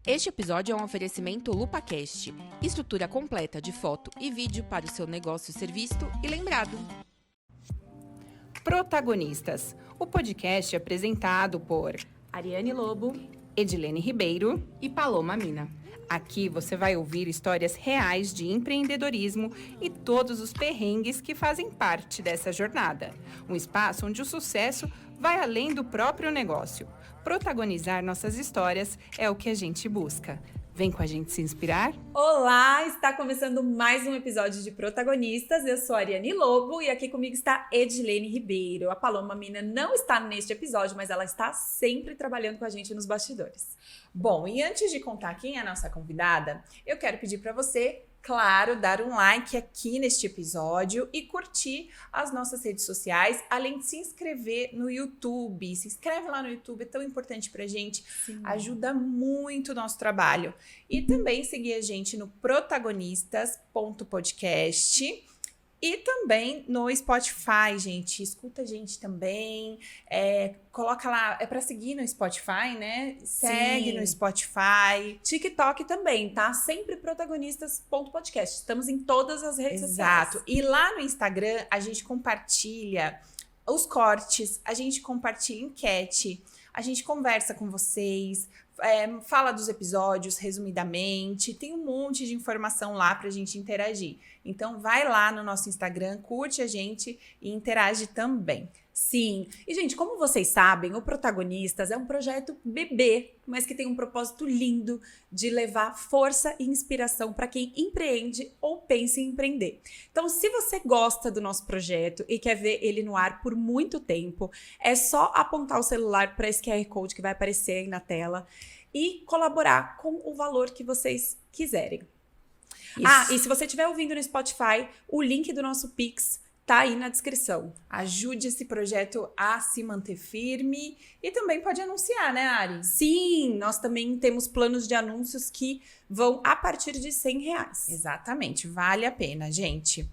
Este episódio é um oferecimento LupaCast, estrutura completa de foto e vídeo para o seu negócio ser visto e lembrado. Protagonistas, o podcast apresentado por Ariane Lobo, Edilene Ribeiro e Paloma Mina. Aqui você vai ouvir histórias reais de empreendedorismo e todos os perrengues que fazem parte dessa jornada. Um espaço onde o sucesso vai além do próprio negócio. Protagonizar nossas histórias é o que a gente busca. Vem com a gente se inspirar? Olá, está começando mais um episódio de Protagonistas. Eu sou a Ariane Lobo e aqui comigo está Edilene Ribeiro. A Paloma Mina não está neste episódio, mas ela está sempre trabalhando com a gente nos bastidores. Bom, e antes de contar quem é a nossa convidada, eu quero pedir para você, claro, dar um like aqui neste episódio e curtir as nossas redes sociais, além de se inscrever no YouTube. Se inscreve lá no YouTube, é tão importante pra gente, ajuda muito o nosso trabalho. E também seguir a gente no protagonistas.podcast e também no Spotify, gente. Escuta a gente também, coloca lá, é pra seguir no Spotify, né? Segue no Spotify. TikTok também, tá? Sempre protagonistas.podcast. Estamos em todas as redes sociais. Exato. E lá no Instagram, a gente compartilha os cortes, a gente compartilha enquete, a gente conversa com vocês, fala dos episódios resumidamente, tem um monte de informação lá pra gente interagir. Então vai lá no nosso Instagram, curte a gente e interage também. Sim. E, gente, como vocês sabem, o Protagonistas é um projeto bebê, mas que tem um propósito lindo de levar força e inspiração para quem empreende ou pensa em empreender. Então, se você gosta do nosso projeto e quer ver ele no ar por muito tempo, é só apontar o celular para esse QR Code que vai aparecer aí na tela e colaborar com o valor que vocês quiserem. Isso. E se você estiver ouvindo no Spotify, o link do nosso Pix tá aí na descrição. Ajude esse projeto a se manter firme e também pode anunciar, né, Ari? Sim, nós também temos planos de anúncios que vão a partir de R$100. Exatamente, vale a pena, gente.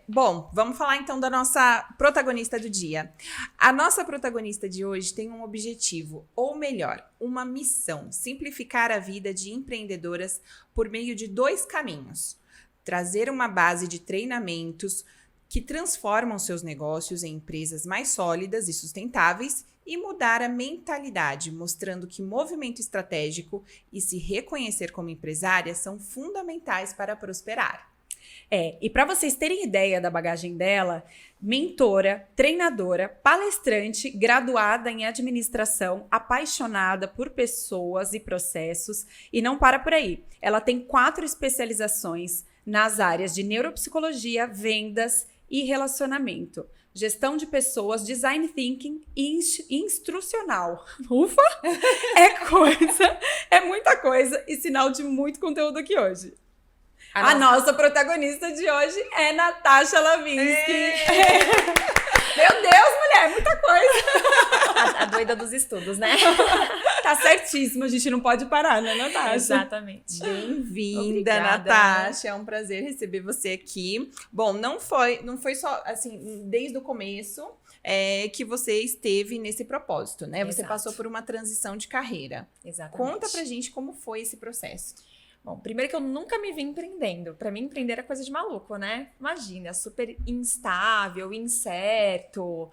Bom, vamos falar então da nossa protagonista do dia. A nossa protagonista de hoje tem um objetivo, ou melhor, uma missão: simplificar a vida de empreendedoras por meio de 2 caminhos. Trazer uma base de treinamentos que transformam seus negócios em empresas mais sólidas e sustentáveis e mudar a mentalidade, mostrando que movimento estratégico e se reconhecer como empresária são fundamentais para prosperar. E para vocês terem ideia da bagagem dela, mentora, treinadora, palestrante, graduada em administração, apaixonada por pessoas e processos, e não para por aí. Ela tem 4 especializações nas áreas de neuropsicologia, vendas e relacionamento, gestão de pessoas, design thinking e instrucional. Ufa! É muita coisa e sinal de muito conteúdo aqui hoje. A nossa protagonista de hoje é Natasha Lavinsky. Meu Deus, mulher, muita coisa. A doida dos estudos, né? Tá certíssima, a gente não pode parar, né, Natasha? Exatamente. Bem-vinda, Natasha. É um prazer receber você aqui. Bom, não foi só, assim, desde o começo que você esteve nesse propósito, né? Você passou por uma transição de carreira. Exatamente. Conta pra gente como foi esse processo. Bom, primeiro que eu nunca me vi empreendendo. Pra mim, empreender é coisa de maluco, né? Imagina, super instável, incerto.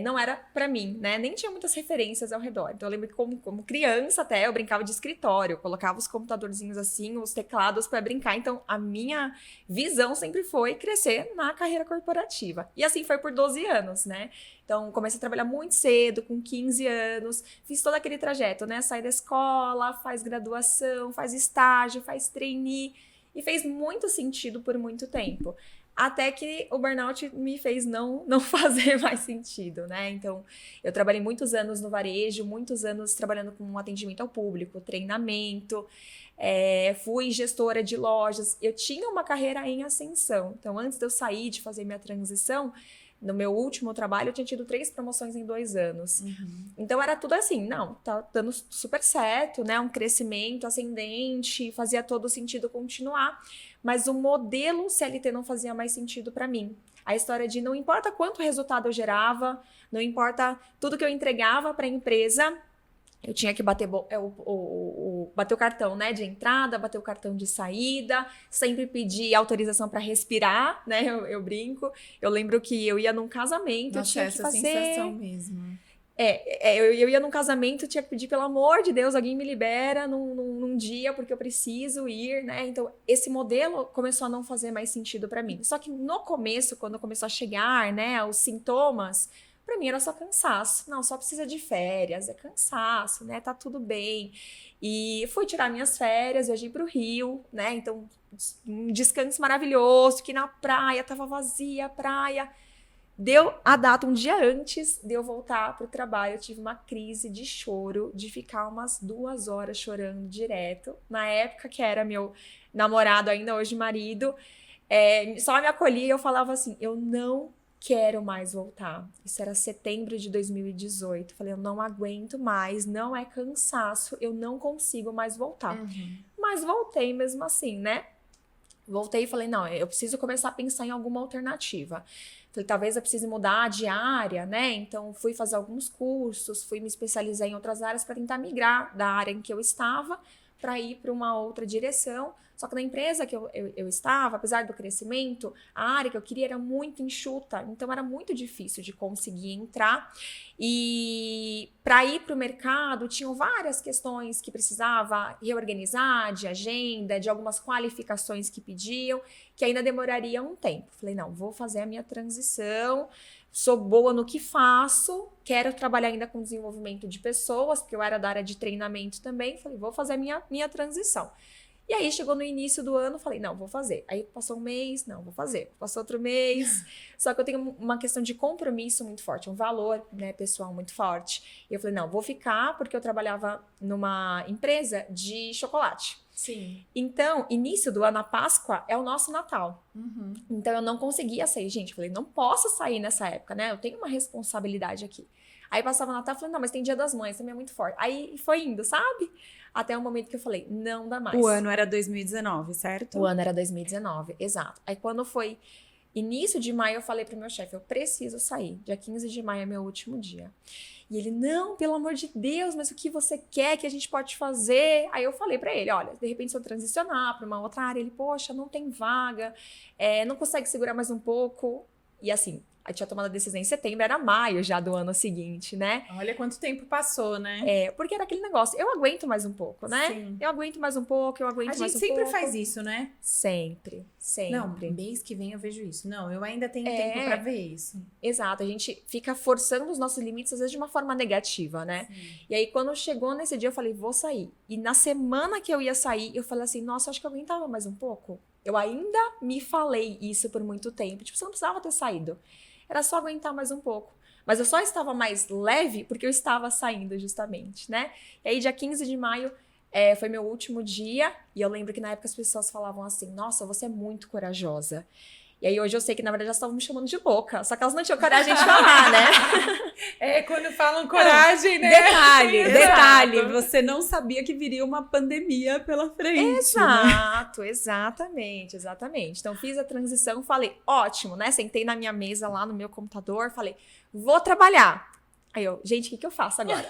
Não era pra mim, né? Nem tinha muitas referências ao redor. Então, eu lembro que como criança até, eu brincava de escritório. Eu colocava os computadorzinhos assim, os teclados pra brincar. Então, a minha visão sempre foi crescer na carreira corporativa. E assim foi por 12 anos, né? Então, comecei a trabalhar muito cedo, com 15 anos. Fiz todo aquele trajeto, né? Sai da escola, faz graduação, faz estágio, faz trainee. E fez muito sentido por muito tempo. Até que o burnout me fez não fazer mais sentido, né? Então, eu trabalhei muitos anos no varejo, muitos anos trabalhando com atendimento ao público, treinamento. Fui gestora de lojas. Eu tinha uma carreira em ascensão. Então, antes de eu sair, de fazer minha transição, no meu último trabalho, eu tinha tido 3 promoções em 2 anos. Então, era tudo assim, não, tá dando super certo, né? Um crescimento ascendente, fazia todo sentido continuar. Mas o modelo CLT não fazia mais sentido para mim. A história de não importa quanto resultado eu gerava, não importa tudo que eu entregava para a empresa, Eu tinha que bater bater o cartão, né, de entrada, bater o cartão de saída, sempre pedir autorização para respirar, né, eu brinco. Eu lembro que eu ia num casamento, eu Nossa, tinha que essa fazer... sensação mesmo. Eu ia num casamento, tinha que pedir, pelo amor de Deus, alguém me libera num dia, porque eu preciso ir, né? Então, esse modelo começou a não fazer mais sentido para mim. Só que no começo, quando começou a chegar, né, os sintomas, para mim era só cansaço. Não, só precisa de férias, é cansaço, né? Tá tudo bem. E fui tirar minhas férias, viajei pro Rio, né? Então, um descanso maravilhoso, fiquei na praia, tava vazia a praia. Deu a data um dia antes de eu voltar pro trabalho, eu tive uma crise de choro, de ficar umas 2 horas chorando direto. Na época que era meu namorado, ainda hoje marido, só me acolhia e eu falava assim, eu não quero mais voltar. Isso era setembro de 2018. Falei, eu não aguento mais, não é cansaço, eu não consigo mais voltar. Mas voltei mesmo assim, né? Voltei e falei, não, eu preciso começar a pensar em alguma alternativa. Falei, talvez eu precise mudar de área, né? Então, fui fazer alguns cursos, fui me especializar em outras áreas para tentar migrar da área em que eu estava para ir para uma outra direção. Só que na empresa que eu estava, apesar do crescimento, a área que eu queria era muito enxuta, então era muito difícil de conseguir entrar. E para ir para o mercado, tinham várias questões que precisava reorganizar, de agenda, de algumas qualificações que pediam, que ainda demoraria um tempo. Falei, não, vou fazer a minha transição, sou boa no que faço, quero trabalhar ainda com desenvolvimento de pessoas, porque eu era da área de treinamento também. Falei, vou fazer a minha transição. E aí, chegou no início do ano, falei, não, vou fazer. Aí, passou um mês, não, vou fazer. Passou outro mês. Só que eu tenho uma questão de compromisso muito forte, um valor, né, pessoal muito forte. E eu falei, não, vou ficar, porque eu trabalhava numa empresa de chocolate. Sim. Então, início do ano, a Páscoa é o nosso Natal. Então, eu não conseguia sair. Gente, eu falei, não posso sair nessa época, né? Eu tenho uma responsabilidade aqui. Aí, passava o Natal, eu falei, não, mas tem Dia das Mães, também é muito forte. Aí, foi indo, sabe? Até o momento que eu falei, não dá mais. O ano era 2019, certo? O ano era 2019, exato. Aí, quando foi início de maio, eu falei pro meu chefe, eu preciso sair. Dia 15 de maio é meu último dia. E ele, não, pelo amor de Deus, mas o que você quer que a gente pode fazer? Aí eu falei pra ele, olha, de repente se eu transicionar pra uma outra área, ele, poxa, não tem vaga, não consegue segurar mais um pouco. E assim, eu tinha tomado a decisão em setembro, era maio já do ano seguinte, né? Olha quanto tempo passou, né? Porque era aquele negócio, eu aguento mais um pouco, né? Sim. Eu aguento mais um pouco, eu aguento A mais gente um sempre pouco. faz isso, né? Sempre. Não, mês que vem eu vejo isso. Não, eu ainda tenho tempo pra ver isso. Exato, a gente fica forçando os nossos limites, às vezes, de uma forma negativa, né? Sim. E aí, quando chegou nesse dia, eu falei, vou sair. E na semana que eu ia sair, eu falei assim, nossa, acho que eu aguentava mais um pouco. Eu ainda me falei isso por muito tempo. Tipo, você não precisava ter saído. Era só aguentar mais um pouco. Mas eu só estava mais leve porque eu estava saindo, justamente, né? E aí, dia 15 de maio, foi meu último dia. E eu lembro que na época as pessoas falavam assim, nossa, você é muito corajosa. E aí, hoje eu sei que, na verdade, elas estavam me chamando de louca. Só que elas não tinham coragem de falar, né? Quando falam coragem, né? Detalhe, você não sabia que viria uma pandemia pela frente. Exato, exatamente. Então, fiz a transição, falei, ótimo, né? Sentei na minha mesa lá no meu computador, falei, vou trabalhar. Aí eu, gente, o que eu faço agora?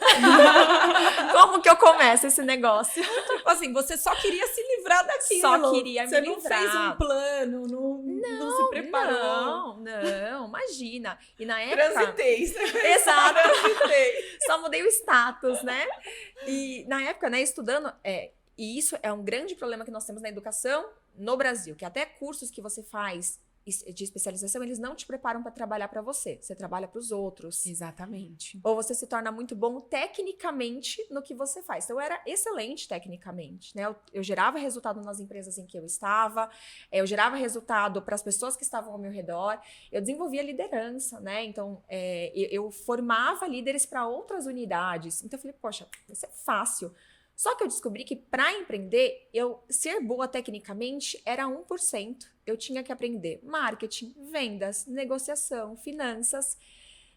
Como que eu começo esse negócio? Tipo assim, você só queria se livrar daquilo. Só queria me Você livrar. não fez um plano, não se preparou. Não, imagina. E na época... Transitei. Exato. Só mudei o status, né? E na época, né, estudando... E isso é um grande problema que nós temos na educação no Brasil, que até cursos que você faz de especialização, eles não te preparam para trabalhar para você. Você trabalha para os outros. Exatamente. Ou você se torna muito bom tecnicamente no que você faz. Então, eu era excelente tecnicamente, né? Eu gerava resultado nas empresas em que eu estava, eu gerava resultado para as pessoas que estavam ao meu redor, eu desenvolvia liderança, né? Então, eu formava líderes para outras unidades. Então, eu falei, poxa, isso é fácil. Só que eu descobri que para empreender, ser boa tecnicamente era 1%. Eu tinha que aprender marketing, vendas, negociação, finanças.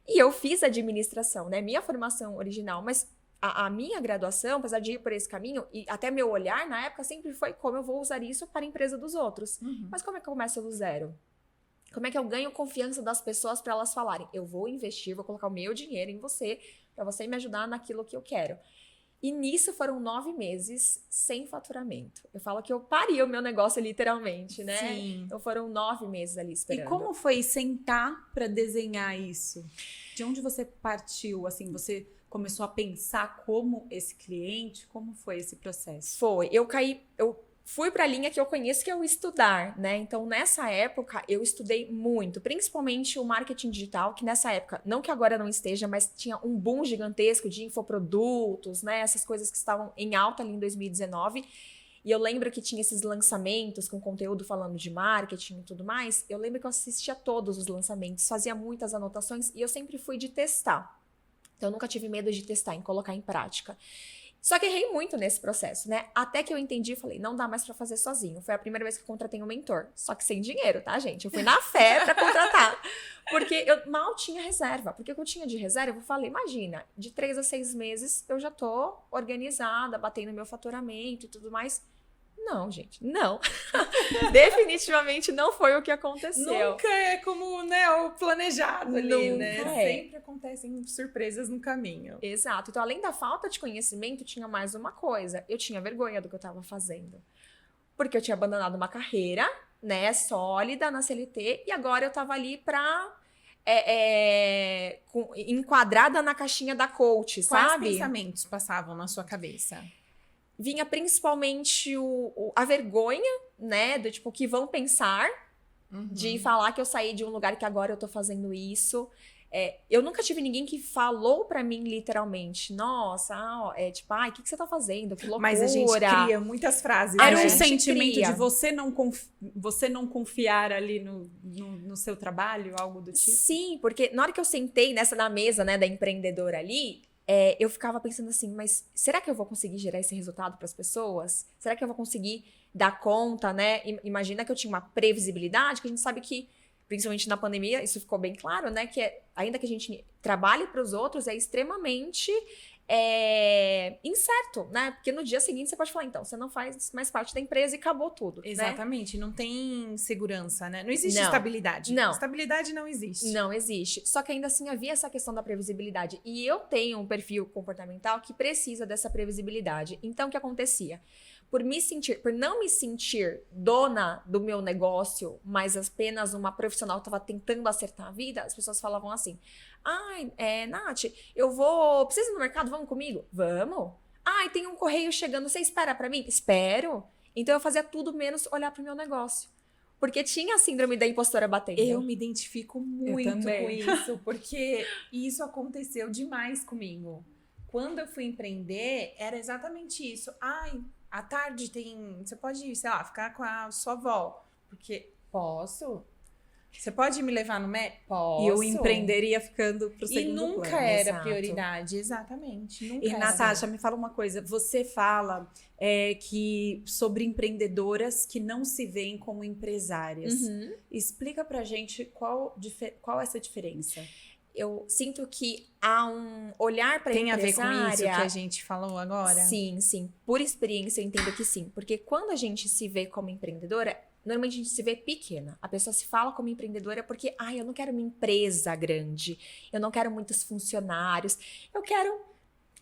E eu fiz administração, né? Minha formação original, mas a minha graduação, apesar de ir por esse caminho, e até meu olhar na época sempre foi como eu vou usar isso para a empresa dos outros. Mas como é que eu começo do zero? Como é que eu ganho confiança das pessoas para elas falarem, eu vou investir, vou colocar o meu dinheiro em você, para você me ajudar naquilo que eu quero. E nisso foram 9 meses sem faturamento. Eu falo que eu pari o meu negócio literalmente, né? Sim. Então foram 9 meses ali esperando. E como foi sentar para desenhar isso? De onde você partiu? Assim, você começou a pensar como esse cliente? Como foi esse processo? Foi. Eu fui para a linha que eu conheço, que é o estudar, né? Então, nessa época, eu estudei muito, principalmente o marketing digital, que nessa época, não que agora não esteja, mas tinha um boom gigantesco de infoprodutos, né? Essas coisas que estavam em alta ali em 2019. E eu lembro que tinha esses lançamentos com conteúdo falando de marketing e tudo mais. Eu lembro que eu assistia todos os lançamentos, fazia muitas anotações e eu sempre fui de testar. Então, eu nunca tive medo de testar, em colocar em prática. Só que errei muito nesse processo, né? Até que eu entendi e falei, não dá mais pra fazer sozinho. Foi a primeira vez que eu contratei um mentor. Só que sem dinheiro, tá, gente? Eu fui na fé pra contratar. Porque eu mal tinha reserva. Porque o que eu tinha de reserva, eu falei, imagina, de 3 a 6 meses eu já tô organizada, batendo meu faturamento e tudo mais. Não, gente, não. Definitivamente não foi o que aconteceu. Nunca é como, né, o planejado ali, né? Nunca é. Sempre acontecem surpresas no caminho. Exato. Então, além da falta de conhecimento, tinha mais uma coisa. Eu tinha vergonha do que eu estava fazendo. Porque eu tinha abandonado uma carreira, né, sólida na CLT, e agora eu estava ali para enquadrada na caixinha da coach, Quais sabe? pensamentos passavam na sua cabeça? Vinha principalmente a vergonha, né, do tipo, o que vão pensar, de falar que eu saí de um lugar que agora eu tô fazendo isso. Eu nunca tive ninguém que falou pra mim literalmente, nossa, tipo, ai, o que você tá fazendo? Que loucura. Mas a gente cria muitas frases, Era né? um gente sentimento cria. de você não confiar ali no seu trabalho, algo do tipo? Sim, porque na hora que eu sentei na mesa, né, da empreendedora ali, eu ficava pensando assim, mas será que eu vou conseguir gerar esse resultado para as pessoas? Será que eu vou conseguir dar conta, né? Imagina que eu tinha uma previsibilidade, que a gente sabe que, principalmente na pandemia, isso ficou bem claro, né? Que ainda que a gente trabalhe para os outros, é extremamente incerto, né? Porque no dia seguinte você pode falar, então, você não faz mais parte da empresa e acabou tudo. Exatamente, não tem segurança, né? Não existe Não. estabilidade. Não. Estabilidade não existe. Não existe. Só que ainda assim havia essa questão da previsibilidade. E eu tenho um perfil comportamental que precisa dessa previsibilidade. Então, o que acontecia? Por não me sentir dona do meu negócio, mas apenas uma profissional que estava tentando acertar a vida, as pessoas falavam assim, ai, Nath, preciso ir no mercado, vamos comigo? Vamos. Ai, tem um correio chegando, você espera pra mim? Espero. Então eu fazia tudo menos olhar pro meu negócio. Porque tinha a síndrome da impostora batendo. Eu me identifico muito também. com isso, porque isso aconteceu demais comigo. Quando eu fui empreender, era exatamente isso. Ai, à tarde você pode, sei lá, ficar com a sua avó. Porque, posso? Você pode me levar no médico? Posso. E eu empreenderia ficando pro E segundo nunca plano. era Exato. prioridade, exatamente. Nunca E, era. Natasha, me fala uma coisa. Você fala que sobre empreendedoras que não se veem como empresárias. Uhum. Explica pra gente qual é essa diferença. Eu sinto que há um olhar para Tem a ver com empresária. isso que a gente falou agora? Sim, sim. Por experiência, eu entendo que sim. Porque quando a gente se vê como empreendedora, normalmente a gente se vê pequena. A pessoa se fala como empreendedora porque, eu não quero uma empresa grande, eu não quero muitos funcionários, eu quero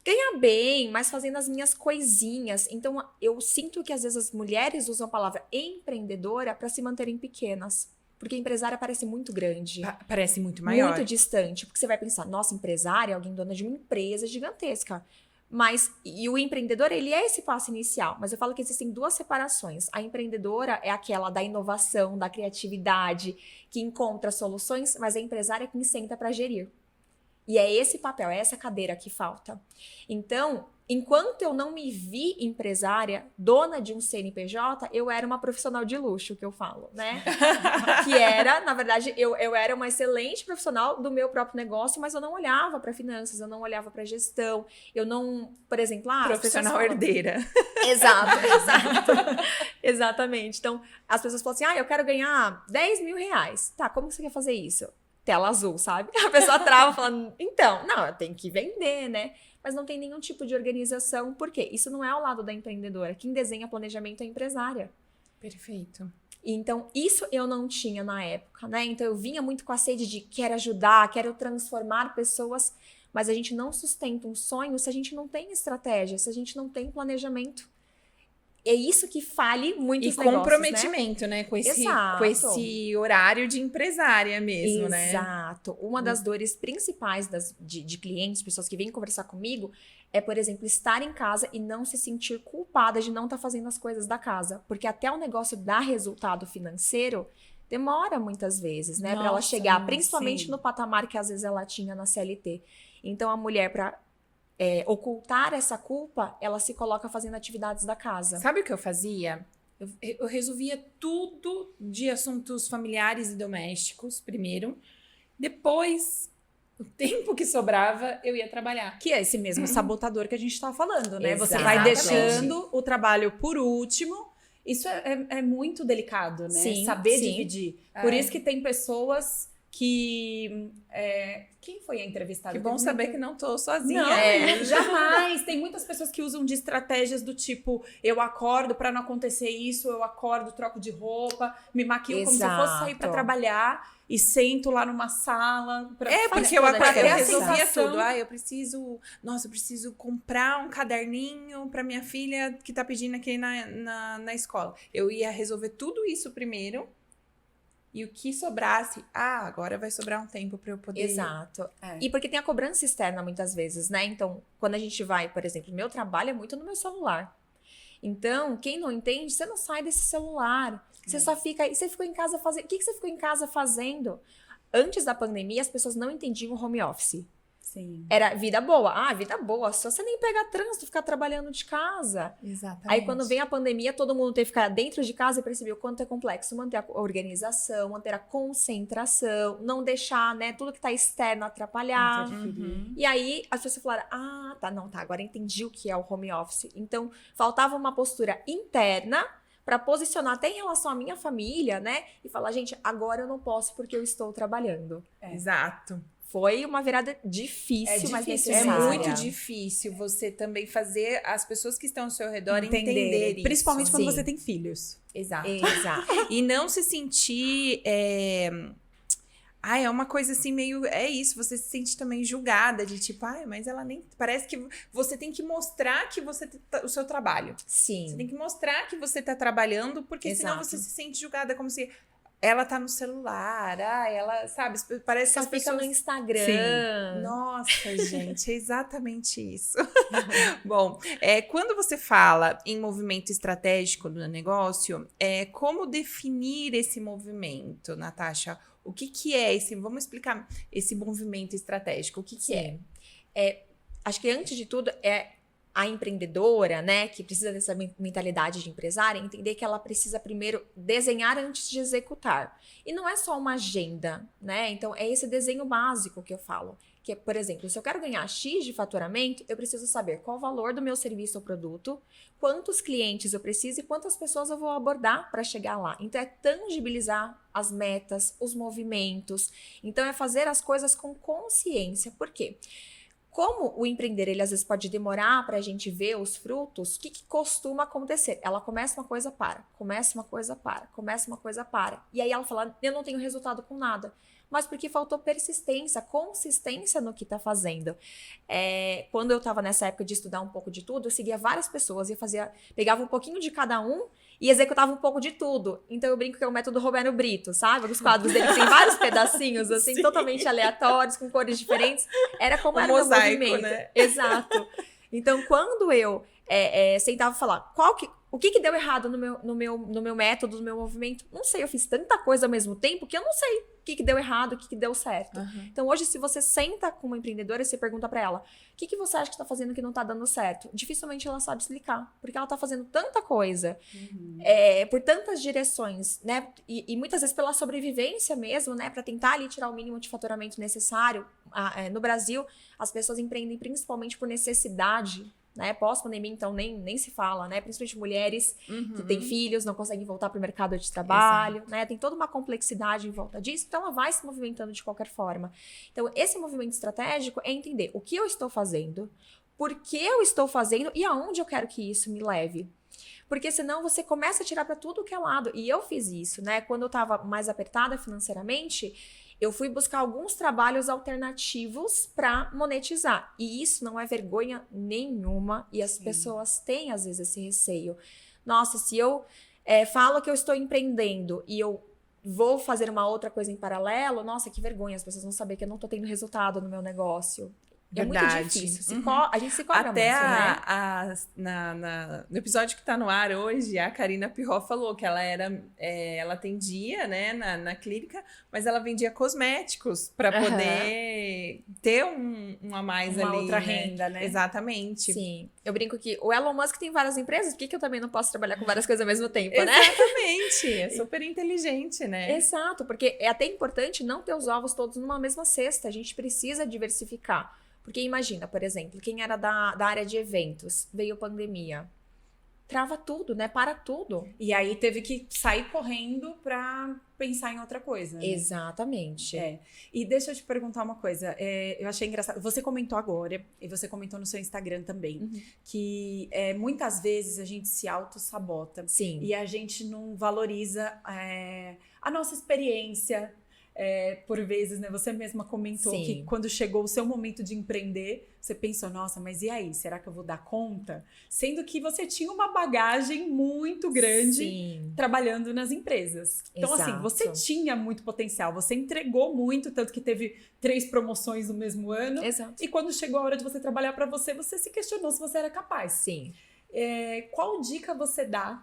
ganhar bem, mas fazendo as minhas coisinhas. Então, eu sinto que às vezes as mulheres usam a palavra empreendedora para se manterem pequenas. Porque empresária parece muito grande. Parece muito maior. Muito distante. Porque você vai pensar, nossa, empresária é alguém dona de uma empresa gigantesca. Mas, e o empreendedor, ele é esse passo inicial. Mas eu falo que existem 2 separações. A empreendedora é aquela da inovação, da criatividade, que encontra soluções, mas a empresária é quem senta para gerir. E é esse papel, é essa cadeira que falta. Então, enquanto eu não me vi empresária, dona de um CNPJ, eu era uma profissional de luxo, que eu falo, né? Que era, na verdade, eu era uma excelente profissional do meu próprio negócio, mas eu não olhava para finanças, eu não olhava para gestão, eu não, por exemplo, Profissional as pessoas falam, herdeira. Exato. Exatamente. Então, as pessoas falam assim, eu quero ganhar 10 mil reais. Tá, como você quer fazer isso? Tela azul, sabe? A pessoa trava falando, então, não, eu tenho que vender, né? Mas não tem nenhum tipo de organização. Por quê? Isso não é ao lado da empreendedora. Quem desenha planejamento é a empresária. Perfeito. Então, isso eu não tinha na época, né? Então, eu vinha muito com a sede de quero ajudar, quero transformar pessoas, Mas a gente não sustenta um sonho se a gente não tem estratégia, se a gente não tem planejamento. É isso que fale muitos negócios, comprometimento, né? Com esse horário de empresária mesmo, né? Exato. Uma das dores principais de clientes, pessoas que vêm conversar comigo, é, por exemplo, estar em casa e não se sentir culpada de não estar fazendo as coisas da casa. Porque até o negócio dar resultado financeiro demora muitas vezes, né? Para ela chegar, principalmente no patamar que às vezes ela tinha na CLT. Então, a mulher, para ocultar essa culpa, ela se coloca fazendo atividades da casa. Sabe o que eu fazia? Eu resolvia tudo de assuntos familiares e domésticos, primeiro. Depois, o tempo que sobrava, eu ia trabalhar. Que é esse mesmo sabotador que a gente tá falando, né? Você Exatamente. vai deixando o trabalho por último. Isso é muito delicado, né? Sim, Saber sim. dividir. Por isso que tem pessoas que... quem foi a entrevistada? Que bom saber que não tô sozinha. Não, jamais. Tem muitas pessoas que usam de estratégias do tipo, eu acordo pra não acontecer isso, eu acordo, troco de roupa, me maquio como se eu fosse sair pra trabalhar e sento lá numa sala. Porque eu acordei, eu resolvia sensação... tudo. Eu preciso comprar um caderninho pra minha filha que tá pedindo aqui na escola. Eu ia resolver tudo isso primeiro. E o que sobrasse, agora vai sobrar um tempo para eu poder... Exato. E porque tem a cobrança externa muitas vezes, né? Então, quando a gente vai, por exemplo, meu trabalho é muito no meu celular. Então, quem não entende, você não sai desse celular. Você só fica... Você ficou em casa fazendo... O que você ficou em casa fazendo? Antes da pandemia, as pessoas não entendiam o home office. Sim. Era vida boa. Vida boa. Só você nem pegar trânsito, ficar trabalhando de casa. Exatamente. Aí, quando vem a pandemia, todo mundo teve que ficar dentro de casa e percebeu o quanto é complexo manter a organização, manter a concentração, não deixar, né, tudo que tá externo atrapalhar. E aí, as pessoas falaram, agora entendi o que é o home office. Então, faltava uma postura interna para posicionar até em relação à minha família, né? E falar, gente, agora eu não posso porque eu estou trabalhando. Exato. Foi uma virada difícil, mas necessária. É muito difícil você também fazer as pessoas que estão ao seu redor entender isso. Principalmente quando você tem filhos. Exato. Exato. E não se sentir... é uma coisa assim meio... É isso, você se sente também julgada de tipo... mas ela nem... Parece que você tem que mostrar que você o seu trabalho. Sim. Você tem que mostrar que você tá trabalhando, porque senão você se sente julgada como se... Ela tá no celular, ela, sabe, parece que Só as fica pessoas... no Instagram. Sim. Nossa, gente, é exatamente isso. Bom, quando você fala em movimento estratégico do negócio, como definir esse movimento, Natasha? O que é esse... Vamos explicar esse movimento estratégico. O que é? Acho que antes de tudo a empreendedora, né, que precisa dessa mentalidade de empresária, entender que ela precisa primeiro desenhar antes de executar. E não é só uma agenda, né? Então, é esse desenho básico que eu falo. Que é, por exemplo, se eu quero ganhar X de faturamento, eu preciso saber qual o valor do meu serviço ou produto, quantos clientes eu preciso e quantas pessoas eu vou abordar para chegar lá. Então, é tangibilizar as metas, os movimentos. Então, é fazer as coisas com consciência. Por quê? Como o empreender, ele às vezes pode demorar para a gente ver os frutos, o que costuma acontecer? Ela começa uma coisa, começa uma coisa, começa uma coisa, e aí ela fala, eu não tenho resultado com nada. Mas porque faltou persistência, consistência no que está fazendo. Quando eu estava nessa época de estudar um pouco de tudo, eu seguia várias pessoas e pegava um pouquinho de cada um e executava um pouco de tudo. Então eu brinco que é o método Roberto Brito, sabe? Os quadros dele tem vários pedacinhos, assim, totalmente aleatórios, com cores diferentes. Era como era o mosaico, movimento. né? Exato. Então, quando eu sentava e falar, o que deu errado no meu método, no meu movimento? Não sei, eu fiz tanta coisa ao mesmo tempo que eu não sei o que deu errado, o que deu certo. Então, hoje, se você senta com uma empreendedora e você pergunta pra ela, o que você acha que tá fazendo que não tá dando certo? Dificilmente ela sabe explicar, porque ela tá fazendo tanta coisa, por tantas direções, né? E muitas vezes pela sobrevivência mesmo, né? Pra tentar ali tirar o mínimo de faturamento necessário. No Brasil, as pessoas empreendem principalmente por necessidade, né? Pós-pandemia, então, nem se fala, né? Principalmente mulheres que têm filhos, não conseguem voltar para o mercado de trabalho, né? Tem toda uma complexidade em volta disso, então ela vai se movimentando de qualquer forma. Então, esse movimento estratégico é entender o que eu estou fazendo, por que eu estou fazendo e aonde eu quero que isso me leve. Porque senão você começa a tirar para tudo que é lado. E eu fiz isso, né? Quando eu estava mais apertada financeiramente, eu fui buscar alguns trabalhos alternativos para monetizar. E isso não é vergonha nenhuma. E as pessoas têm, às vezes, esse receio. Nossa, se eu falo que eu estou empreendendo e eu vou fazer uma outra coisa em paralelo, nossa, que vergonha. As pessoas vão saber que eu não estou tendo resultado no meu negócio. É muito difícil. A gente se cobra até muito, no episódio que tá no ar hoje, a Karina Pirro falou que ela atendia, né, na clínica, mas ela vendia cosméticos para poder ter um a mais uma ali. outra renda, né? Exatamente. Sim. Eu brinco que o Elon Musk tem várias empresas, por que eu também não posso trabalhar com várias coisas ao mesmo tempo, né? Exatamente. É super inteligente, né? Exato, porque é até importante não ter os ovos todos numa mesma cesta. A gente precisa diversificar. Porque imagina, por exemplo, quem era da área de eventos, veio pandemia. Trava tudo, né? Para tudo. E aí teve que sair correndo pra pensar em outra coisa. Né? Exatamente. E deixa eu te perguntar uma coisa. Eu achei engraçado. Você comentou agora, e você comentou no seu Instagram também, que muitas vezes a gente se auto-sabota. Sim. E a gente não valoriza a nossa experiência. Por vezes, né? Você mesma comentou Sim. que quando chegou o seu momento de empreender, você pensou, nossa, mas e aí? Será que eu vou dar conta? Sendo que você tinha uma bagagem muito grande Sim. trabalhando nas empresas. Então, assim, Exato. você tinha muito potencial, você entregou muito, tanto que teve 3 promoções no mesmo ano. Exato. E quando chegou a hora de você trabalhar para você se questionou se você era capaz. Sim. Qual dica você dá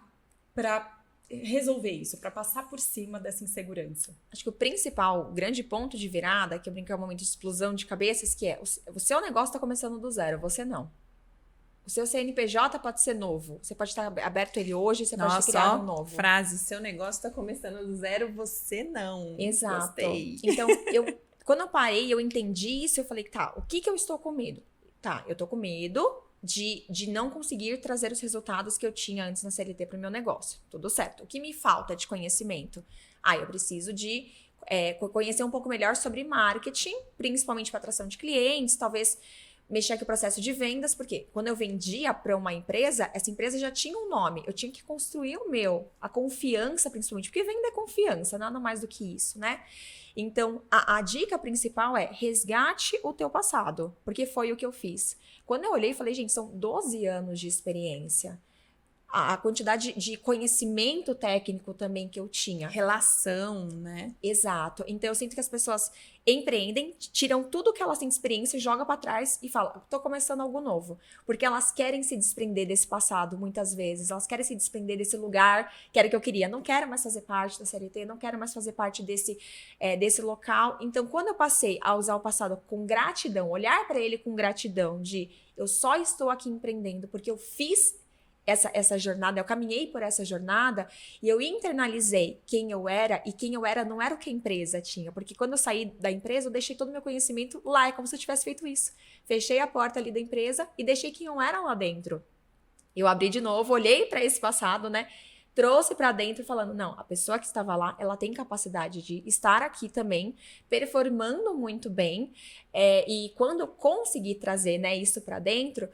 para resolver isso, para passar por cima dessa insegurança? Acho que o principal, grande ponto de virada, que eu brinco que é um momento de explosão de cabeças, que o seu negócio está começando do zero, você não. O seu CNPJ pode ser novo. Você pode estar aberto ele hoje, você pode ter criado um novo. Frase, seu negócio está começando do zero, você não. Exato. Gostei. Então, quando eu parei, eu entendi isso, eu falei, tá, o que eu estou com medo? Tá, eu tô com medo de não conseguir trazer os resultados que eu tinha antes na CLT para o meu negócio. Tudo certo. O que me falta de conhecimento? Eu preciso de conhecer um pouco melhor sobre marketing, principalmente para atração de clientes, talvez mexer aqui o processo de vendas, porque quando eu vendia para uma empresa, essa empresa já tinha um nome, eu tinha que construir o meu, a confiança principalmente, porque venda é confiança, nada mais do que isso, né? Então, a dica principal é resgate o teu passado, porque foi o que eu fiz. Quando eu olhei, falei, gente, são 12 anos de experiência. A quantidade de conhecimento técnico também que eu tinha. Relação, né? Exato. Então, eu sinto que as pessoas empreendem, tiram tudo que elas têm de experiência, jogam para trás e falam, tô começando algo novo. Porque elas querem se desprender desse passado, muitas vezes. Elas querem se desprender desse lugar que era o que eu queria. Não quero mais fazer parte da CLT, não quero mais fazer parte desse local. Então, quando eu passei a usar o passado com gratidão, olhar para ele com gratidão de eu só estou aqui empreendendo porque eu fiz essa jornada, eu caminhei por essa jornada e eu internalizei quem eu era, e quem eu era não era o que a empresa tinha, porque quando eu saí da empresa, eu deixei todo o meu conhecimento lá, é como se eu tivesse feito isso. Fechei a porta ali da empresa e deixei quem eu era lá dentro. Eu abri de novo, olhei para esse passado, né? Trouxe para dentro falando, não, a pessoa que estava lá, ela tem capacidade de estar aqui também, performando muito bem, e quando eu consegui trazer, né, isso para dentro,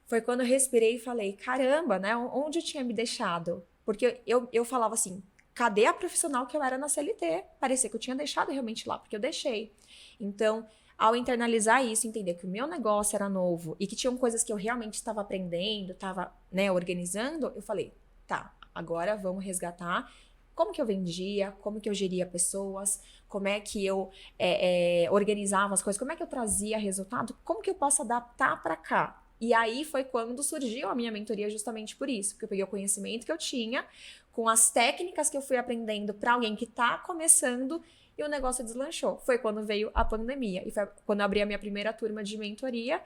foi quando eu respirei e falei, caramba, né? Onde eu tinha me deixado? Porque eu falava assim, cadê a profissional que eu era na CLT? Parecia que eu tinha deixado realmente lá, porque eu deixei. Então, ao internalizar isso, entender que o meu negócio era novo e que tinham coisas que eu realmente estava aprendendo, estava, né, organizando, eu falei, tá, agora vamos resgatar como que eu vendia, como que eu geria pessoas, como é que eu organizava as coisas, como é que eu trazia resultado, como que eu posso adaptar para cá? E aí foi quando surgiu a minha mentoria justamente por isso, porque eu peguei o conhecimento que eu tinha, com as técnicas que eu fui aprendendo para alguém que está começando, e o negócio deslanchou. Foi quando veio a pandemia, e foi quando eu abri a minha primeira turma de mentoria,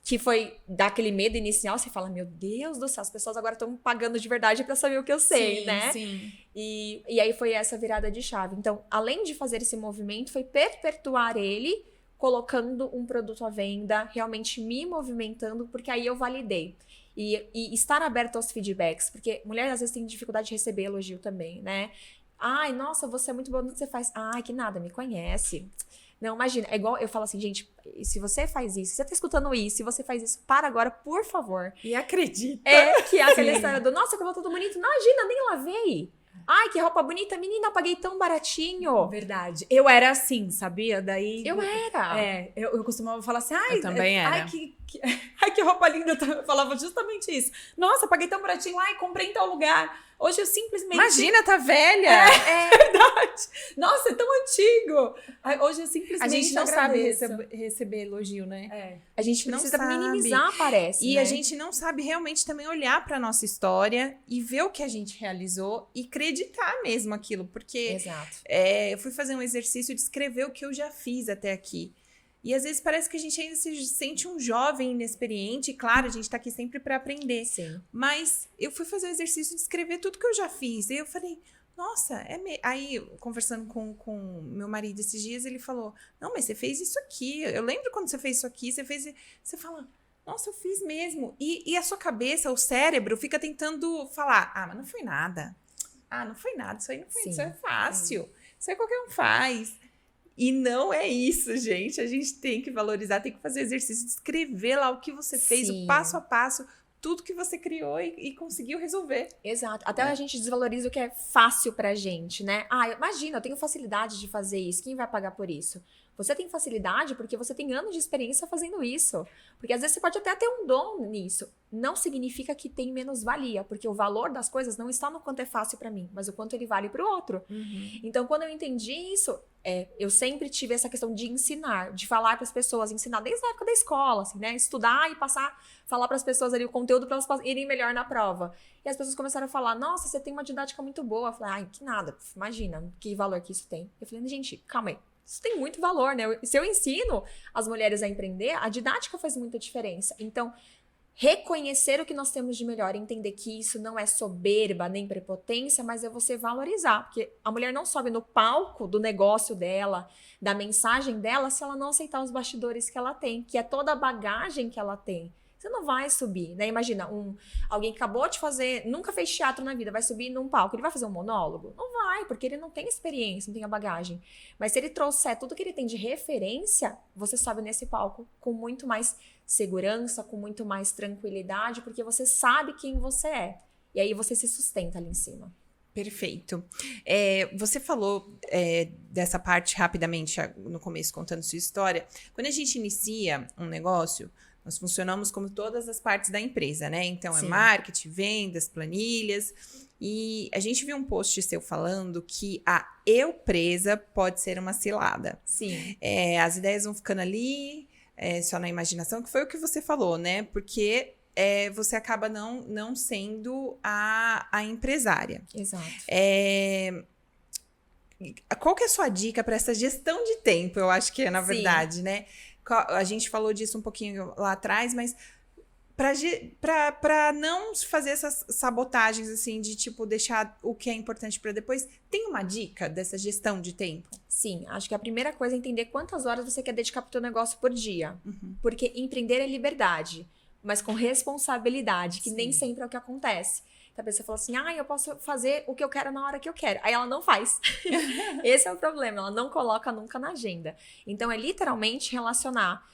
que foi daquele medo inicial, você fala, meu Deus do céu, as pessoas agora estão pagando de verdade para saber o que eu sei, né? Sim. E aí foi essa virada de chave. Então, além de fazer esse movimento, foi perpetuar ele, colocando um produto à venda, realmente me movimentando, porque aí eu validei. E estar aberto aos feedbacks, porque mulher às vezes tem dificuldade de receber elogio também, né? Ai, nossa, você é muito boa no que você faz. Ai, que nada, me conhece. Não, imagina, é igual eu falo assim, gente, se você faz isso, se você tá escutando isso, se você faz isso, para agora, por favor. E acredita. Que é aquela história do, nossa, que eu vou tudo bonito. Imagina, nem lavei. Ai, que roupa bonita. Menina, eu paguei tão baratinho. Verdade. Eu era assim, sabia? Daí. Eu era. Eu costumava falar assim, ai, Eu também era. Ai, que roupa linda. Eu falava justamente isso. Nossa, paguei tão baratinho. Ai, comprei em tal lugar. Hoje eu simplesmente. Imagina, tá velha! É verdade. Nossa, é tão antigo. Ai, hoje eu simplesmente. A gente não agradeço. sabe receber elogio, né? É. A gente Não precisa sabe. minimizar, parece, E né? a gente não sabe realmente também olhar pra nossa história e ver o que a gente realizou e acreditar mesmo aquilo. Porque Exato. eu fui fazer um exercício de escrever o que eu já fiz até aqui. E às vezes parece que a gente ainda se sente um jovem inexperiente. E claro, a gente tá aqui sempre pra aprender. Sim. Mas eu fui fazer o exercício de escrever tudo que eu já fiz. E eu falei, nossa, Aí, conversando com meu marido esses dias, ele falou, não, mas você fez isso aqui. Eu lembro quando você fez isso aqui, você fala, nossa, eu fiz mesmo. E a sua cabeça, o cérebro, fica tentando falar, mas não foi nada. Não foi nada, isso aí não foi, Sim. isso é fácil. Isso aí qualquer um faz. E não é isso, gente. A gente tem que valorizar, tem que fazer o exercício de escrever lá o que você fez, Sim. o passo a passo, tudo que você criou e conseguiu resolver. Exato. Até a gente desvaloriza o que é fácil pra gente, né? Imagina, eu tenho facilidade de fazer isso. Quem vai pagar por isso? Você tem facilidade porque você tem anos de experiência fazendo isso. Porque às vezes você pode até ter um dom nisso. Não significa que tem menos valia, porque o valor das coisas não está no quanto é fácil pra mim, mas o quanto ele vale pro outro. Então, quando eu entendi isso, eu sempre tive essa questão de ensinar, de falar para as pessoas, ensinar desde a época da escola, assim, né? Estudar e falar para as pessoas ali o conteúdo para elas irem melhor na prova. E as pessoas começaram a falar, nossa, você tem uma didática muito boa. Eu falei, ai, que nada, imagina, que valor que isso tem. Eu falei, gente, calma aí. Isso tem muito valor, né? Se eu ensino as mulheres a empreender, a didática faz muita diferença. Então, reconhecer o que nós temos de melhor, entender que isso não é soberba nem prepotência, mas é você valorizar. Porque a mulher não sobe no palco do negócio dela, da mensagem dela, se ela não aceitar os bastidores que ela tem, que é toda a bagagem que ela tem. Você não vai subir, né? Imagina, alguém que acabou de fazer, nunca fez teatro na vida, vai subir num palco, ele vai fazer um monólogo? Não vai, porque ele não tem experiência, não tem a bagagem. Mas se ele trouxer tudo que ele tem de referência, você sobe nesse palco com muito mais segurança, com muito mais tranquilidade, porque você sabe quem você é. E aí você se sustenta ali em cima. Perfeito. Você falou dessa parte rapidamente no começo, contando sua história. Quando a gente inicia um negócio, nós funcionamos como todas as partes da empresa, né? Então, Sim. é marketing, vendas, planilhas. E a gente viu um post seu falando que a eu presa pode ser uma cilada. Sim. As ideias vão ficando ali, só na imaginação, que foi o que você falou, né? Porque você acaba não sendo a empresária. Exato. Qual que é a sua dica para essa gestão de tempo? Eu acho que na Sim. verdade, né? A gente falou disso um pouquinho lá atrás, mas para não fazer essas sabotagens, assim, de tipo, deixar o que é importante para depois, tem uma dica dessa gestão de tempo? Sim, acho que a primeira coisa é entender quantas horas você quer dedicar para o teu negócio por dia. Porque empreender é liberdade, mas com responsabilidade, que nem sempre é o que acontece. Então a pessoa fala assim, eu posso fazer o que eu quero na hora que eu quero. Aí ela não faz. Esse é o problema, ela não coloca nunca na agenda. Então é literalmente relacionar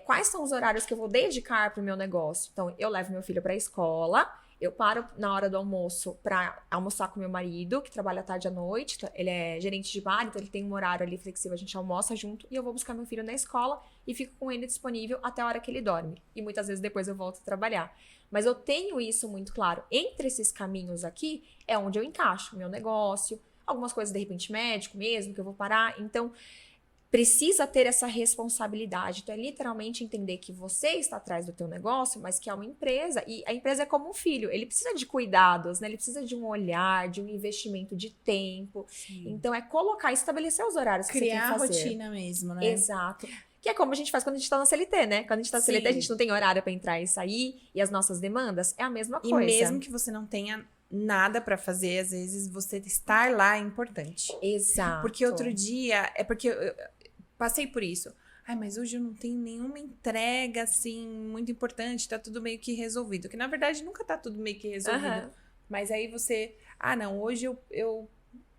quais são os horários que eu vou dedicar para o meu negócio. Então eu levo meu filho para a escola, eu paro na hora do almoço para almoçar com meu marido, que trabalha à tarde e à noite. Ele é gerente de bar, então ele tem um horário ali flexível, a gente almoça junto. E eu vou buscar meu filho na escola e fico com ele disponível até a hora que ele dorme. E muitas vezes depois eu volto a trabalhar. Mas eu tenho isso muito claro. Entre esses caminhos aqui é onde eu encaixo meu negócio, algumas coisas de repente médico mesmo, que eu vou parar. Então, precisa ter essa responsabilidade. Então, é literalmente entender que você está atrás do teu negócio, mas que é uma empresa. E a empresa é como um filho. Ele precisa de cuidados, né? Ele precisa de um olhar, de um investimento de tempo. Sim. Então, é colocar, estabelecer os horários que você tem que Criar a fazer. rotina mesmo, né? Exato. Que é como a gente faz quando a gente tá na CLT, né? Quando a gente tá na CLT, a Sim. gente não tem horário pra entrar e sair. E as nossas demandas é a mesma E coisa. mesmo que você não tenha nada para fazer, às vezes você estar lá é importante. Exato. Porque outro dia, porque eu passei por isso. Mas hoje eu não tenho nenhuma entrega, assim, muito importante, tá tudo meio que resolvido. Que na verdade nunca tá tudo meio que resolvido. Aham. Mas aí você, não, hoje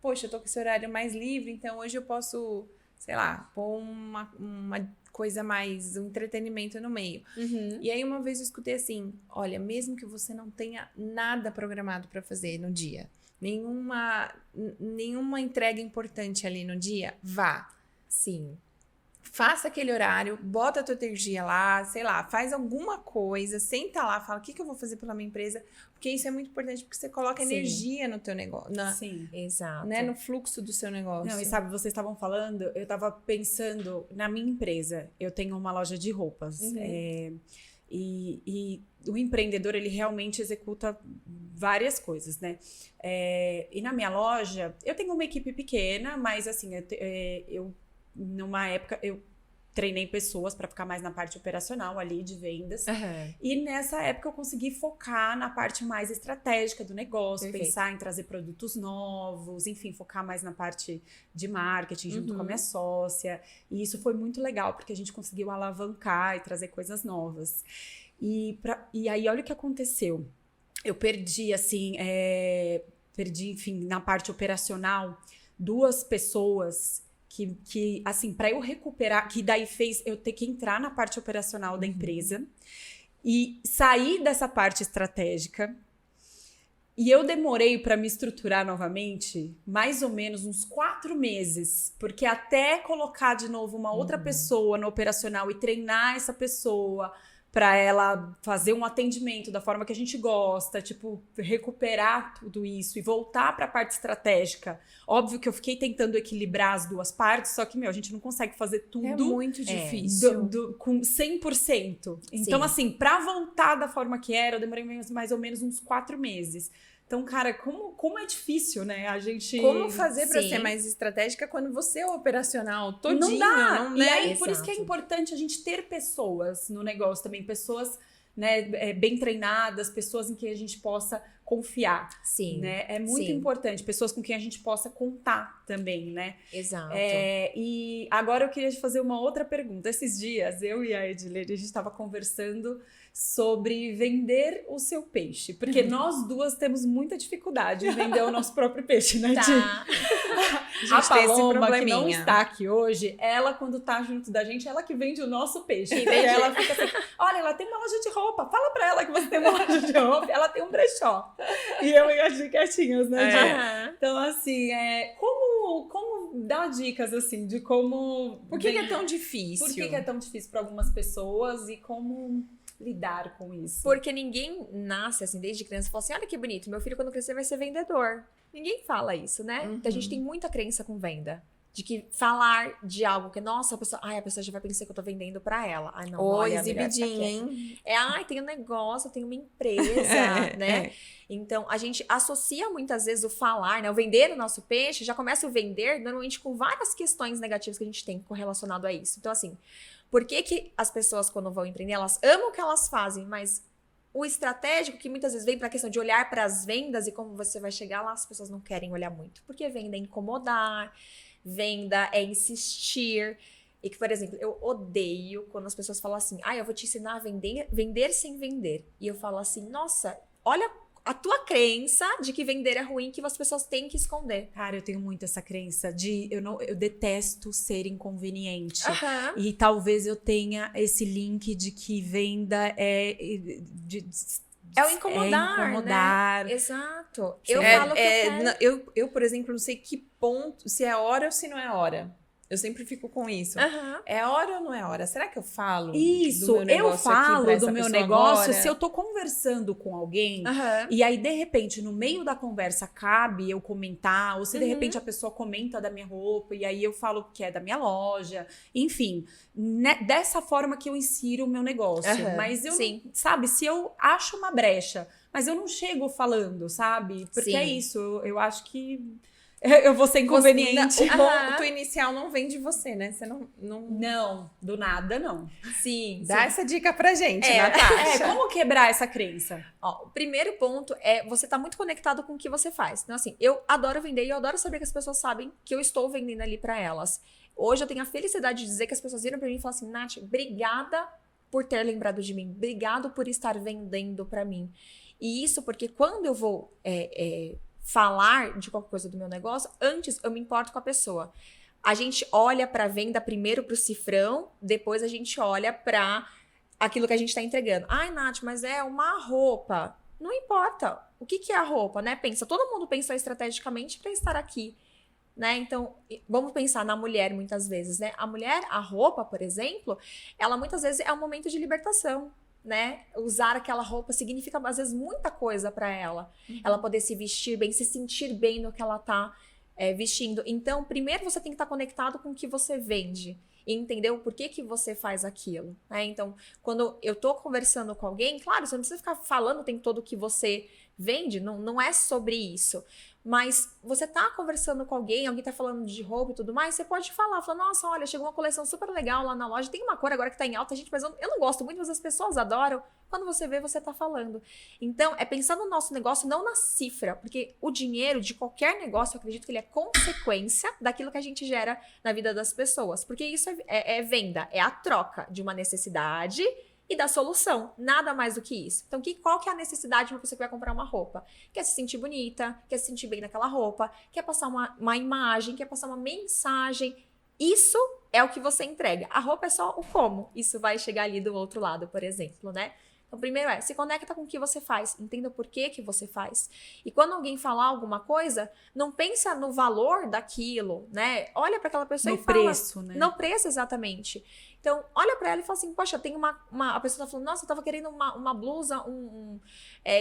poxa, eu tô com esse horário mais livre, então hoje eu posso, sei lá, pôr uma coisa mais, um entretenimento no meio. E aí uma vez eu escutei assim, olha, mesmo que você não tenha nada programado para fazer no dia, nenhuma entrega importante ali no dia, vá. Sim. Faça aquele horário, bota a tua energia lá, sei lá, faz alguma coisa, senta lá, fala o que eu vou fazer pela minha empresa, porque isso é muito importante, porque você coloca Sim. energia no teu negócio, Sim. Exato. né, no fluxo do seu negócio. Não, e sabe, vocês estavam falando, eu estava pensando na minha empresa. Eu tenho uma loja de roupas. E o empreendedor, ele realmente executa várias coisas, né? E na minha loja, eu tenho uma equipe pequena, mas assim, eu numa época, eu treinei pessoas para ficar mais na parte operacional ali de vendas. E nessa época eu consegui focar na parte mais estratégica do negócio, Perfeito. pensar em trazer produtos novos, enfim, focar mais na parte de marketing junto com a minha sócia. E isso foi muito legal, porque a gente conseguiu alavancar e trazer coisas novas. E aí, olha o que aconteceu. Eu perdi, assim, enfim, na parte operacional, 2 pessoas que assim, para eu recuperar, que daí fez eu ter que entrar na parte operacional da empresa e sair dessa parte estratégica. E eu demorei para me estruturar novamente mais ou menos uns 4 meses, porque até colocar de novo uma outra pessoa no operacional e treinar essa pessoa para ela fazer um atendimento da forma que a gente gosta, tipo, recuperar tudo isso e voltar para a parte estratégica. Óbvio que eu fiquei tentando equilibrar as 2 partes, só que, a gente não consegue fazer tudo É muito difícil. com 100%. Então, Sim. assim, para voltar da forma que era, eu demorei mais ou menos uns 4 meses. Então, cara, como é difícil, né? A gente... Como fazer para Sim. ser mais estratégica quando você é operacional todinho? Não dá. Não, E né? aí, por isso que é Exato. importante a gente ter pessoas no negócio também. Pessoas, né, bem treinadas, pessoas em quem a gente possa confiar, Sim. né? É muito Sim. importante. Pessoas com quem a gente possa contar também, né? Exato. E agora eu queria te fazer uma outra pergunta. Esses dias, eu e a Edilene, a gente estava conversando sobre vender o seu peixe. Porque nós 2 temos muita dificuldade em vender o nosso próprio peixe, né, Di? Tá. A tem esse Paloma, que não probleminha. está aqui hoje, ela, quando tá junto da gente, ela que vende o nosso peixe. Entendi. E ela fica assim, olha, ela tem uma loja de roupa, fala pra ela que você tem uma loja de roupa, ela tem um brechó. E eu e a Gi quietinhas, né, Gi? Aham. Então, assim, como dar dicas, assim, de como... Por que é tão difícil? Por que é tão difícil para algumas pessoas e como lidar com isso? Porque ninguém nasce assim desde criança e fala assim: olha que bonito, meu filho quando crescer vai ser vendedor. Ninguém fala isso, né? Então, a gente tem muita crença com venda. De que falar de algo que, nossa, a pessoa já vai pensar que eu tô vendendo pra ela. Ai, não, Ô, olha, melhor ficar exibidinha, quieta. hein? Ai, tem um negócio, tem uma empresa, né? Então, a gente associa muitas vezes o falar, né? O vender o nosso peixe, já começa o vender normalmente com várias questões negativas que a gente tem correlacionado a isso. Então, assim, por que as pessoas, quando vão empreender, elas amam o que elas fazem, mas o estratégico, que muitas vezes vem para a questão de olhar para as vendas e como você vai chegar lá, as pessoas não querem olhar muito. Porque venda é incomodar, venda é insistir. E que, por exemplo, eu odeio quando as pessoas falam assim: eu vou te ensinar a vender sem vender. E eu falo assim: nossa, olha a tua crença de que vender é ruim, que as pessoas têm que esconder. Cara, eu tenho muito essa crença de... Eu detesto ser inconveniente. Aham. E talvez eu tenha esse link de que venda é... É o incomodar, né? Exato. Eu falo que eu quero. eu, por exemplo, não sei que ponto, se é hora ou se não é hora. Eu sempre fico com isso. Aham. É hora ou não é hora? Será que eu falo? Isso, do meu eu negócio aqui pra falo essa do meu pessoa negócio agora? se eu tô conversando com alguém Aham. e aí, de repente, no meio da conversa cabe eu comentar, ou se de Uhum. repente a pessoa comenta da minha roupa e aí eu falo que é da minha loja, enfim, dessa forma que eu insiro o meu negócio. Aham, Mas eu, sim. sabe, se eu acho uma brecha, mas eu não chego falando, sabe? Porque Sim. é isso, eu acho que eu vou ser inconveniente. O Aham. ponto inicial não vem de você, né? Você não... Não, do nada não. Sim. Dá essa dica pra gente, É, Natasha. Como quebrar essa crença? Ó, o primeiro ponto é você tá muito conectado com o que você faz. Então, assim, eu adoro vender e eu adoro saber que as pessoas sabem que eu estou vendendo ali pra elas. Hoje eu tenho a felicidade de dizer que as pessoas viram pra mim e falam assim: Nath, obrigada por ter lembrado de mim. Obrigado por estar vendendo pra mim. E isso porque quando eu vou falar de qualquer coisa do meu negócio, antes eu me importo com a pessoa. a gente olha para a venda primeiro para o cifrão, depois a gente olha para aquilo que a gente está entregando. Ai, Nath, mas é uma roupa. Não importa. O que é a roupa, né? Pensa, todo mundo pensou estrategicamente para estar aqui, né? Então, vamos pensar na mulher muitas vezes, né? A mulher, a roupa, por exemplo, ela muitas vezes é um momento de libertação, né? Usar aquela roupa significa, às vezes, muita coisa para ela. Ela poder se vestir bem, se sentir bem no que ela tá vestindo. Então, primeiro você tem que estar conectado com o que você vende e entender o porquê que você faz aquilo, né? Então, quando eu tô conversando com alguém, claro, você não precisa ficar falando o tempo todo o que você vende, não é sobre isso. Mas você tá conversando com alguém tá falando de roupa e tudo mais, você pode falar, nossa, olha, chegou uma coleção super legal lá na loja, tem uma cor agora que tá em alta, gente, mas eu não gosto muito, mas as pessoas adoram. Quando você vê, você tá falando. Então, é pensar no nosso negócio, não na cifra, porque o dinheiro de qualquer negócio, eu acredito que ele é consequência daquilo que a gente gera na vida das pessoas. Porque isso é venda, é a troca de uma necessidade e da solução, nada mais do que isso. Então, qual que é a necessidade de uma pessoa que vai comprar uma roupa? Quer se sentir bonita, quer se sentir bem naquela roupa, quer passar uma imagem, quer passar uma mensagem. Isso é o que você entrega. A roupa é só o como. Isso vai chegar ali do outro lado, por exemplo, né? Então, primeiro se conecta com o que você faz, entenda por que você faz. E quando alguém falar alguma coisa, não pensa no valor daquilo, né? Olha para aquela pessoa e fala... No preço, né? No preço, exatamente. Então, olha pra ela e fala assim, poxa, tem a pessoa tá falando, nossa, eu tava querendo uma blusa,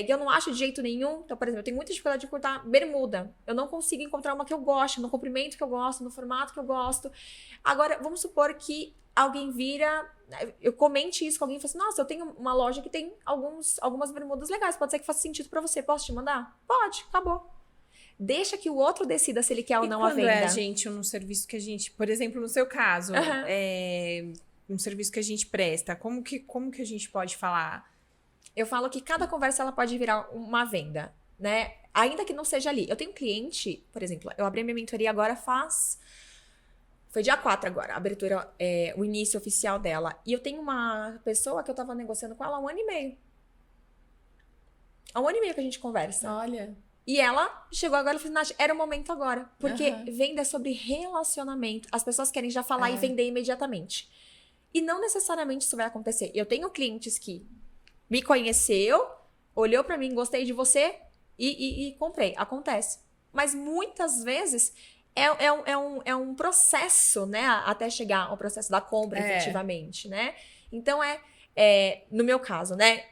que eu não acho de jeito nenhum. Então, por exemplo, eu tenho muita dificuldade de cortar bermuda. Eu não consigo encontrar uma que eu gosto, no comprimento que eu gosto, no formato que eu gosto. Agora, vamos supor que alguém vira, eu comente isso com alguém e falo assim, nossa, eu tenho uma loja que tem algumas bermudas legais, pode ser que faça sentido pra você, posso te mandar? Pode, acabou. Deixa que o outro decida se ele quer ou não a venda. E quando gente, um serviço que a gente, por exemplo, no seu caso, um serviço que a gente presta, como que a gente pode falar? Eu falo que cada conversa ela pode virar uma venda, né? Ainda que não seja ali. Eu tenho um cliente, por exemplo, eu abri a minha mentoria agora foi dia 4 agora, a abertura, o início oficial dela. E eu tenho uma pessoa que eu tava negociando com ela há 1 ano e meio. Há 1 ano e meio que a gente conversa. Olha. E ela chegou agora e falou, Nath, era o momento agora. Porque venda é sobre relacionamento. As pessoas querem já falar e vender imediatamente. E não necessariamente isso vai acontecer. Eu tenho clientes que me conheceu, olhou pra mim, gostei de você e comprei. Acontece. Mas muitas vezes é um processo, né? Até chegar ao processo da compra, efetivamente, né? Então, no meu caso, né?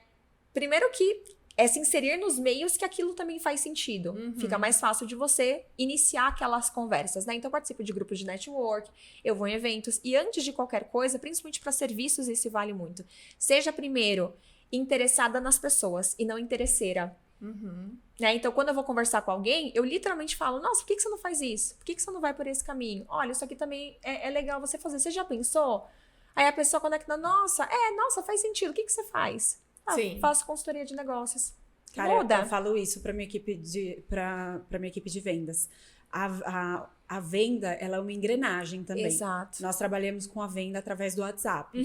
Primeiro que se inserir nos meios que aquilo também faz sentido. Fica mais fácil de você iniciar aquelas conversas, né? Então, eu participo de grupos de network, eu vou em eventos. E antes de qualquer coisa, principalmente para serviços, isso vale muito. Seja primeiro interessada nas pessoas e não interesseira. Né? Então, quando eu vou conversar com alguém, eu literalmente falo, nossa, por que você não faz isso? Por que você não vai por esse caminho? Olha, isso aqui também é legal você fazer. Você já pensou? Aí a pessoa conecta, nossa, faz sentido. O que você faz? Sim. Faço consultoria de negócios. Cara, Muda. eu falo isso para minha equipe de vendas. A venda, ela é uma engrenagem também. Exato. Nós trabalhamos com a venda através do WhatsApp.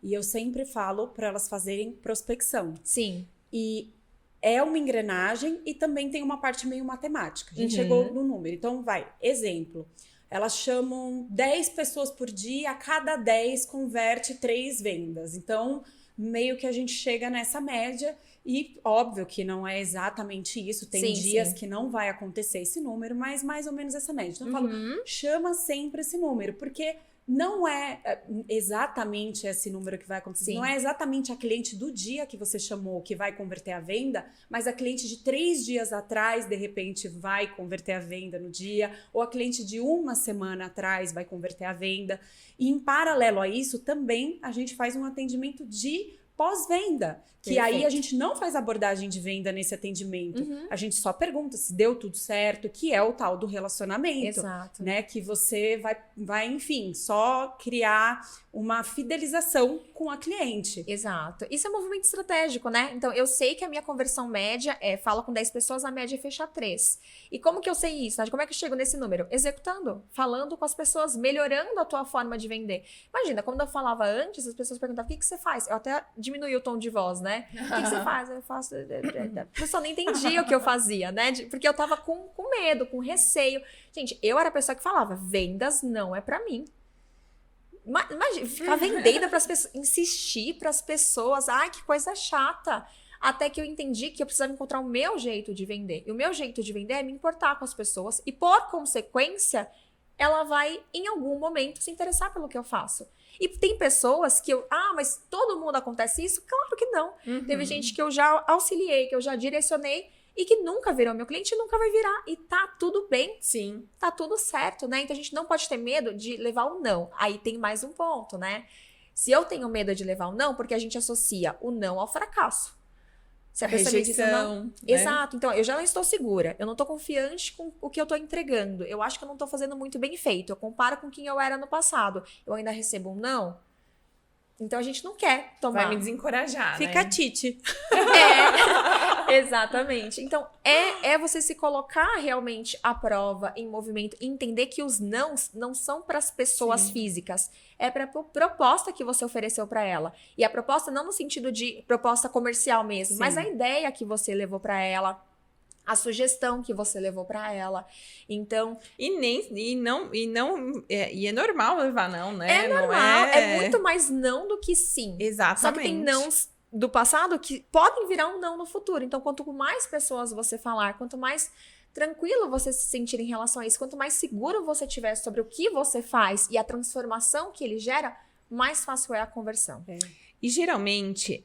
E eu sempre falo para elas fazerem prospecção. Sim. E é uma engrenagem e também tem uma parte meio matemática. A gente chegou no número. Então, exemplo. Elas chamam 10 pessoas por dia, a cada 10 converte 3 vendas. Então, meio que a gente chega nessa média e óbvio que não é exatamente isso, tem dias que não vai acontecer esse número, mas mais ou menos essa média. Então eu falo, chama sempre esse número, porque não é exatamente esse número que vai acontecer, não é exatamente a cliente do dia que você chamou que vai converter a venda, mas a cliente de 3 dias atrás, de repente, vai converter a venda no dia, ou a cliente de 1 semana atrás vai converter a venda. E em paralelo a isso, também a gente faz um atendimento de pós-venda, que aí a gente não faz abordagem de venda nesse atendimento, a gente só pergunta se deu tudo certo, que é o tal do relacionamento, Exato. né, que você vai, enfim, só criar uma fidelização com a cliente. Exato. Isso é um movimento estratégico, né? Então, eu sei que a minha conversão média fala com 10 pessoas, a média é fechar 3. E como que eu sei isso? Como é que eu chego nesse número? Executando, falando com as pessoas, melhorando a tua forma de vender. Imagina, quando eu falava antes, as pessoas perguntavam, o que você faz? Eu até, de diminuir o tom de voz, né? O que você faz? Eu faço... A pessoa não entendia o que eu fazia, né? Porque eu tava com medo, com receio. Gente, eu era a pessoa que falava, vendas não é pra mim. Imagina, ficar vendendo pras pessoas, insistir pras pessoas. Ai, que coisa chata. Até que eu entendi que eu precisava encontrar o meu jeito de vender. E o meu jeito de vender é me importar com as pessoas. E, por consequência, ela vai, em algum momento, se interessar pelo que eu faço. E tem pessoas que mas todo mundo acontece isso? Claro que não. Teve gente que eu já auxiliei, que eu já direcionei e que nunca virou meu cliente e nunca vai virar. E tá tudo bem. Sim. Tá tudo certo, né? Então a gente não pode ter medo de levar o não. Aí tem mais um ponto, né? Se eu tenho medo de levar o não, porque a gente associa o não ao fracasso. Se a pessoa me diz não, né? Exato. Então, eu já não estou segura. Eu não estou confiante com o que eu estou entregando. Eu acho que eu não estou fazendo muito bem feito. Eu comparo com quem eu era no passado. Eu ainda recebo um não. Então, a gente não quer tomar. Vai me desencorajar, Fica né? Tite. Exatamente. Então, é você se colocar realmente à prova, em movimento, e entender que os nãos não são para as pessoas físicas. É para a proposta que você ofereceu para ela. E a proposta não no sentido de proposta comercial mesmo, mas a ideia que você levou para ela, a sugestão que você levou para ela. Então, E é normal levar não, né? é normal, é muito mais não do que sim. Exatamente. Só que tem nãos do passado que podem virar um não no futuro. Então, quanto mais pessoas você falar, quanto mais tranquilo você se sentir em relação a isso, quanto mais seguro você tiver sobre o que você faz e a transformação que ele gera, mais fácil é a conversão. E geralmente,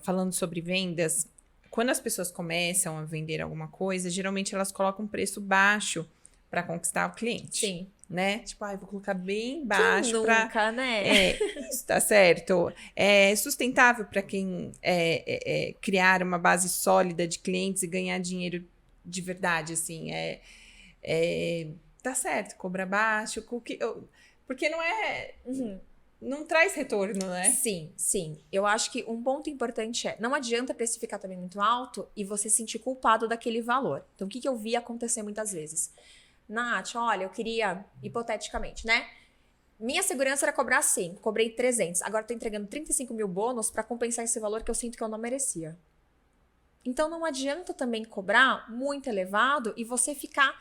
falando sobre vendas, quando as pessoas começam a vender alguma coisa, geralmente elas colocam um preço baixo para conquistar o cliente. Sim. Né? Tipo, vou colocar bem baixo para Nunca, né? Isso tá certo. É sustentável para quem criar uma base sólida de clientes e ganhar dinheiro de verdade, assim. Tá certo, cobra baixo, porque não é. Não traz retorno, né? Sim, sim. Eu acho que um ponto importante não adianta precificar também muito alto e você se sentir culpado daquele valor. Então, o que eu vi acontecer muitas vezes? Nath, olha, eu queria, hipoteticamente, né? Minha segurança era cobrar 100, cobrei 300. Agora tô entregando 35 mil bônus para compensar esse valor que eu sinto que eu não merecia. Então, não adianta também cobrar muito elevado e você ficar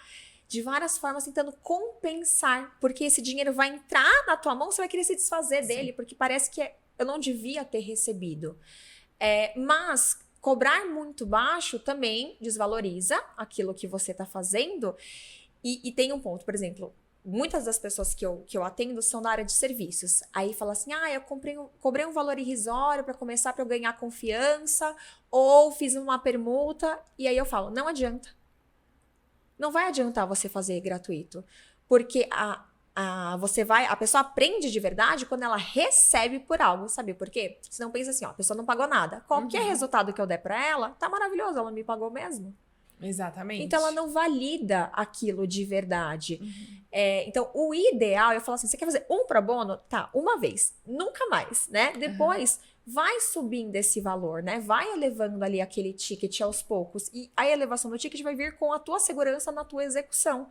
de várias formas tentando compensar, porque esse dinheiro vai entrar na tua mão, você vai querer se desfazer dele, porque parece que eu não devia ter recebido. Mas cobrar muito baixo também desvaloriza aquilo que você está fazendo. E tem um ponto, por exemplo, muitas das pessoas que eu atendo são da área de serviços. Aí fala assim, eu cobrei um valor irrisório para começar, para eu ganhar confiança, ou fiz uma permuta, e aí eu falo, não adianta. Não vai adiantar você fazer gratuito, porque a pessoa aprende de verdade quando ela recebe por algo, sabe por quê? Você não pensa assim, a pessoa não pagou nada. Qualquer resultado que eu der para ela, tá maravilhoso, ela me pagou mesmo. Exatamente. Então, ela não valida aquilo de verdade. Então, o ideal, eu falo assim, você quer fazer um pro bono? Tá, uma vez. Nunca mais, né? Depois, vai subindo esse valor, né? Vai elevando ali aquele ticket aos poucos. E a elevação do ticket vai vir com a tua segurança na tua execução.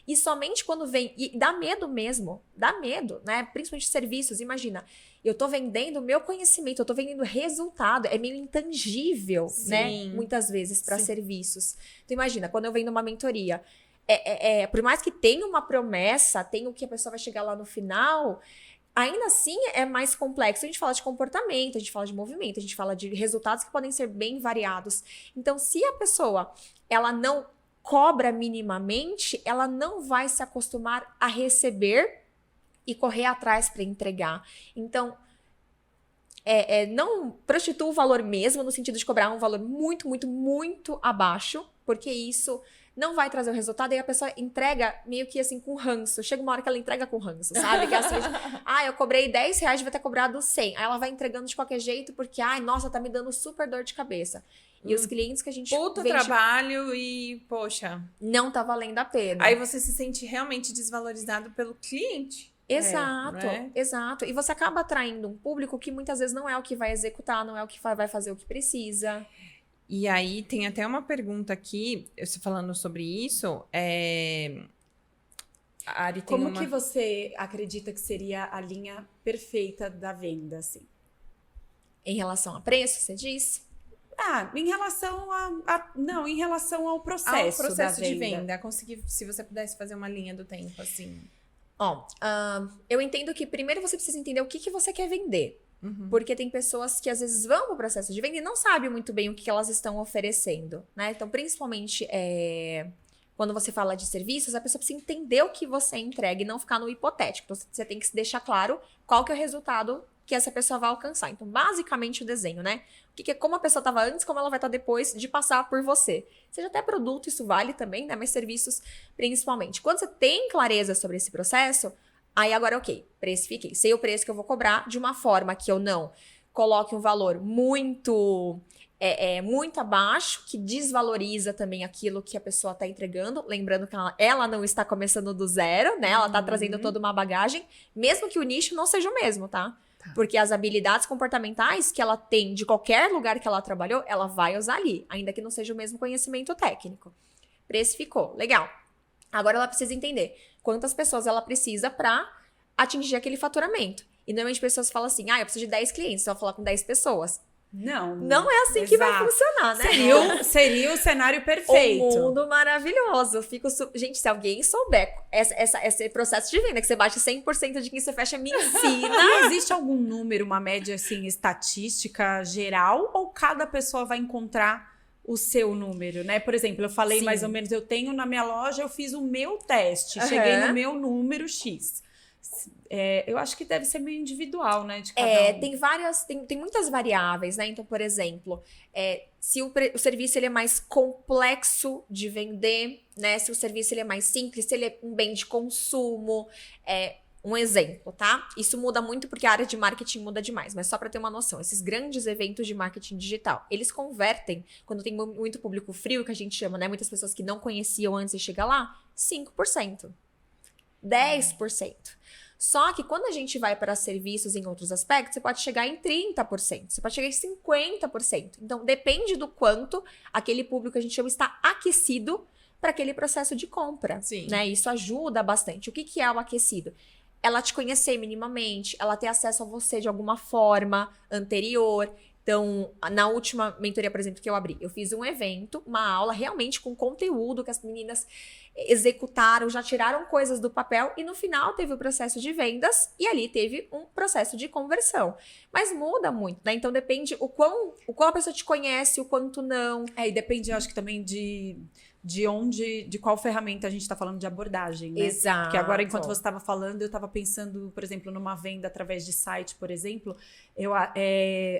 E somente quando vem... E dá medo mesmo. Dá medo, né? Principalmente serviços. Imagina, eu tô vendendo meu conhecimento, eu tô vendendo resultado. É meio intangível, né? Muitas vezes para serviços. Então, imagina, quando eu vendo uma mentoria, por mais que tenha uma promessa, tenha o que a pessoa vai chegar lá no final, ainda assim é mais complexo. A gente fala de comportamento, a gente fala de movimento, a gente fala de resultados que podem ser bem variados. Então, se a pessoa, ela não cobra minimamente, ela não vai se acostumar a receber e correr atrás para entregar. Então, não prostitua o valor mesmo, no sentido de cobrar um valor muito, muito, muito abaixo, porque isso não vai trazer o resultado, e a pessoa entrega meio que assim com ranço. Chega uma hora que ela entrega com ranço, sabe? Que é assim, eu cobrei R$10, devia ter cobrado 100. Aí ela vai entregando de qualquer jeito, porque, nossa, tá me dando super dor de cabeça. E os clientes que a gente Puta trabalho e, poxa... Não tá valendo a pena. Aí você se sente realmente desvalorizado pelo cliente. Exato, exato. E você acaba atraindo um público que muitas vezes não é o que vai executar, não é o que vai fazer o que precisa. E aí tem até uma pergunta aqui, você falando sobre isso, a Ari tem Como que você acredita que seria a linha perfeita da venda, assim? Em relação a preço, você diz? Em relação não, em relação ao processo, Ao processo da de venda. venda. Conseguir, se você pudesse fazer uma linha do tempo, assim. Ó, eu entendo que primeiro você precisa entender o que você quer vender. Porque tem pessoas que às vezes vão pro processo de venda e não sabem muito bem o que elas estão oferecendo, né? Então, principalmente quando você fala de serviços, a pessoa precisa entender o que você entrega e não ficar no hipotético. Então, você tem que deixar claro qual que é o resultado que essa pessoa vai alcançar. Então, basicamente, o desenho, né? Como a pessoa estava antes, como ela vai estar depois de passar por você. Seja até produto, isso vale também, né? Mas serviços, principalmente. Quando você tem clareza sobre esse processo, aí agora, ok, precifiquei. Sei o preço que eu vou cobrar de uma forma que eu não coloque um valor muito abaixo, que desvaloriza também aquilo que a pessoa está entregando. Lembrando que ela não está começando do zero, né? Ela está trazendo toda uma bagagem, mesmo que o nicho não seja o mesmo, tá? Porque as habilidades comportamentais que ela tem de qualquer lugar que ela trabalhou, ela vai usar ali, ainda que não seja o mesmo conhecimento técnico. Precificou, legal. Agora ela precisa entender quantas pessoas ela precisa para atingir aquele faturamento. E normalmente pessoas falam assim, eu preciso de 10 clientes, só vou falar com 10 pessoas. Não é assim que vai funcionar, né? Seria o cenário perfeito. Um mundo maravilhoso. Gente, se alguém souber esse processo de venda, que você bate 100% de quem você fecha, me ensina. E existe algum número, uma média assim, estatística geral, ou cada pessoa vai encontrar o seu número, né? Por exemplo, eu falei Sim. mais ou menos, eu tenho na minha loja, eu fiz o meu teste, cheguei no meu número X. Eu acho que deve ser meio individual, né? De cada um. Tem muitas variáveis, né? Então, por exemplo, se o serviço ele é mais complexo de vender, né? Se o serviço ele é mais simples, se ele é um bem de consumo, um exemplo, tá? Isso muda muito porque a área de marketing muda demais, mas só para ter uma noção, esses grandes eventos de marketing digital, eles convertem, quando tem muito público frio, que a gente chama, né? Muitas pessoas que não conheciam antes de chegar lá, 5%, 10%. Só que quando a gente vai para serviços em outros aspectos, você pode chegar em 30%, você pode chegar em 50%. Então, depende do quanto aquele público que a gente chama está aquecido para aquele processo de compra. Sim. Né? Isso ajuda bastante. O que é o aquecido? Ela te conhecer minimamente, ela ter acesso a você de alguma forma anterior. Então, na última mentoria, por exemplo, que eu abri, eu fiz um evento, uma aula realmente com conteúdo que as meninas executaram, já tiraram coisas do papel e no final teve o processo de vendas e ali teve um processo de conversão. Mas muda muito, né? Então depende o quão a pessoa te conhece, o quanto não. E depende, eu acho que também de qual ferramenta a gente está falando de abordagem, né? Exato. Porque agora, enquanto você estava falando, eu estava pensando, por exemplo, numa venda através de site, por exemplo.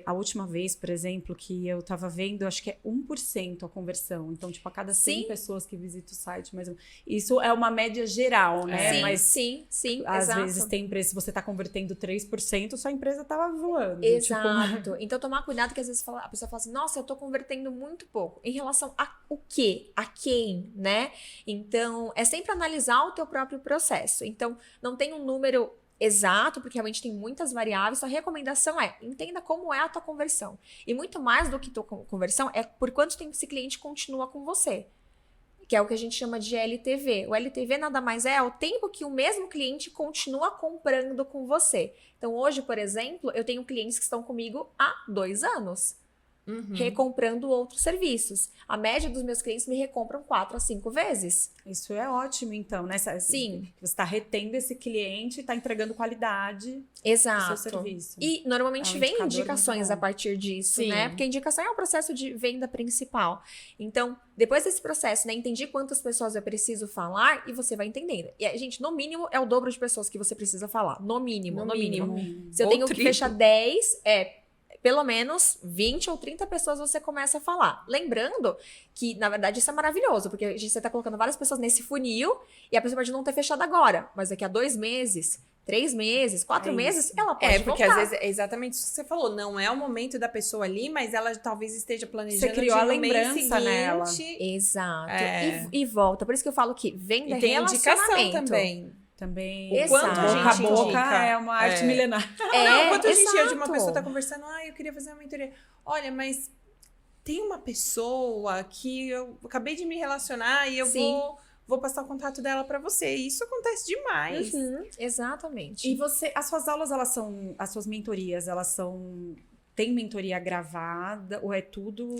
A última vez, por exemplo, que eu estava vendo, acho que é 1% a conversão. Então, tipo, a cada 100 pessoas que visitam o site, mais ou menos. Isso é uma média geral, né? Sim, Mas sim, às exato. vezes tem empresa, se você está convertendo 3%, sua empresa estava voando. Exato. Então, tomar cuidado que às vezes a pessoa fala assim, nossa, eu tô convertendo muito pouco. Em relação a o quê? A quem, né? Então, é sempre analisar o teu próprio processo. Então, não tem um número exato, porque realmente tem muitas variáveis. A recomendação entenda como é a tua conversão. E muito mais do que tua conversão é por quanto tempo esse cliente continua com você. Que é o que a gente chama de LTV. O LTV nada mais é o tempo que o mesmo cliente continua comprando com você. Então, hoje, por exemplo, eu tenho clientes que estão comigo há 2 anos. Recomprando outros serviços. A média dos meus clientes me recompram 4 a 5 vezes. Isso é ótimo, então, né? Sim. Você está retendo esse cliente e está entregando qualidade Exato. do seu serviço. E normalmente vem indicador indicações muito bom. a partir disso, Sim. né? Porque a indicação é o processo de venda principal. Então, depois desse processo, né? Entendi quantas pessoas eu preciso falar e você vai entendendo. E, gente, no mínimo é o dobro de pessoas que você precisa falar. No mínimo. Se eu Ou tenho que triplo. fechar 10, pelo menos 20 ou 30 pessoas você começa a falar. Lembrando que, na verdade, isso é maravilhoso, porque você está colocando várias pessoas nesse funil e a pessoa pode não ter fechado agora, mas daqui a 2 meses, 3 meses, 4 meses, ela pode porque voltar. às vezes é exatamente isso que você falou. Não é o momento da pessoa ali, mas ela talvez esteja planejando. Você criou a no mês lembrança nela. seguinte. Exato. É. E volta. Por isso que eu falo que venda E tem relacionamento. indicação também. Também. O quanto a boca a gente boca indica. é uma arte milenar. Não, quanto a gente exato. de uma pessoa tá conversando, eu queria fazer uma mentoria. Olha, mas tem uma pessoa que eu acabei de me relacionar e eu Sim. vou passar o contato dela pra você. Isso acontece demais. Exatamente. E as suas aulas, as suas mentorias, elas são Tem mentoria gravada ou é tudo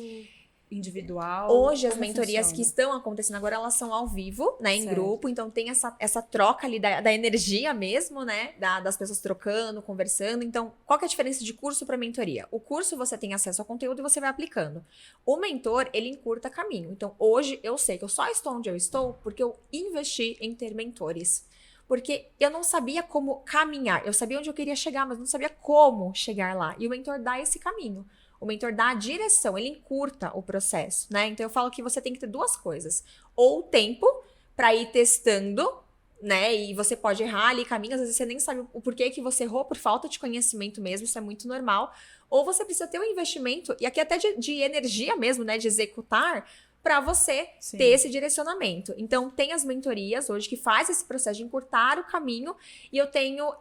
individual? Hoje, as Como mentorias funciona? que estão acontecendo agora, elas são ao vivo, né, em Certo. grupo. Então, tem essa troca ali da energia mesmo, né, das pessoas trocando, conversando. Então, qual que é a diferença de curso para mentoria? O curso, você tem acesso ao conteúdo e você vai aplicando. O mentor, ele encurta caminho. Então, hoje, eu sei que eu só estou onde eu estou porque eu investi em ter mentores. Porque eu não sabia como caminhar. Eu sabia onde eu queria chegar, mas não sabia como chegar lá. E o mentor dá esse caminho. O mentor dá a direção, ele encurta o processo, né? Então eu falo que você tem que ter duas coisas. Ou o tempo para ir testando, né? E você pode errar ali caminho, às vezes você nem sabe o porquê que você errou por falta de conhecimento mesmo, isso é muito normal. Ou você precisa ter um investimento, e aqui até de energia mesmo, né? De executar, para você Sim. ter esse direcionamento. Então, tem as mentorias hoje que faz esse processo de encurtar o caminho, e eu tenho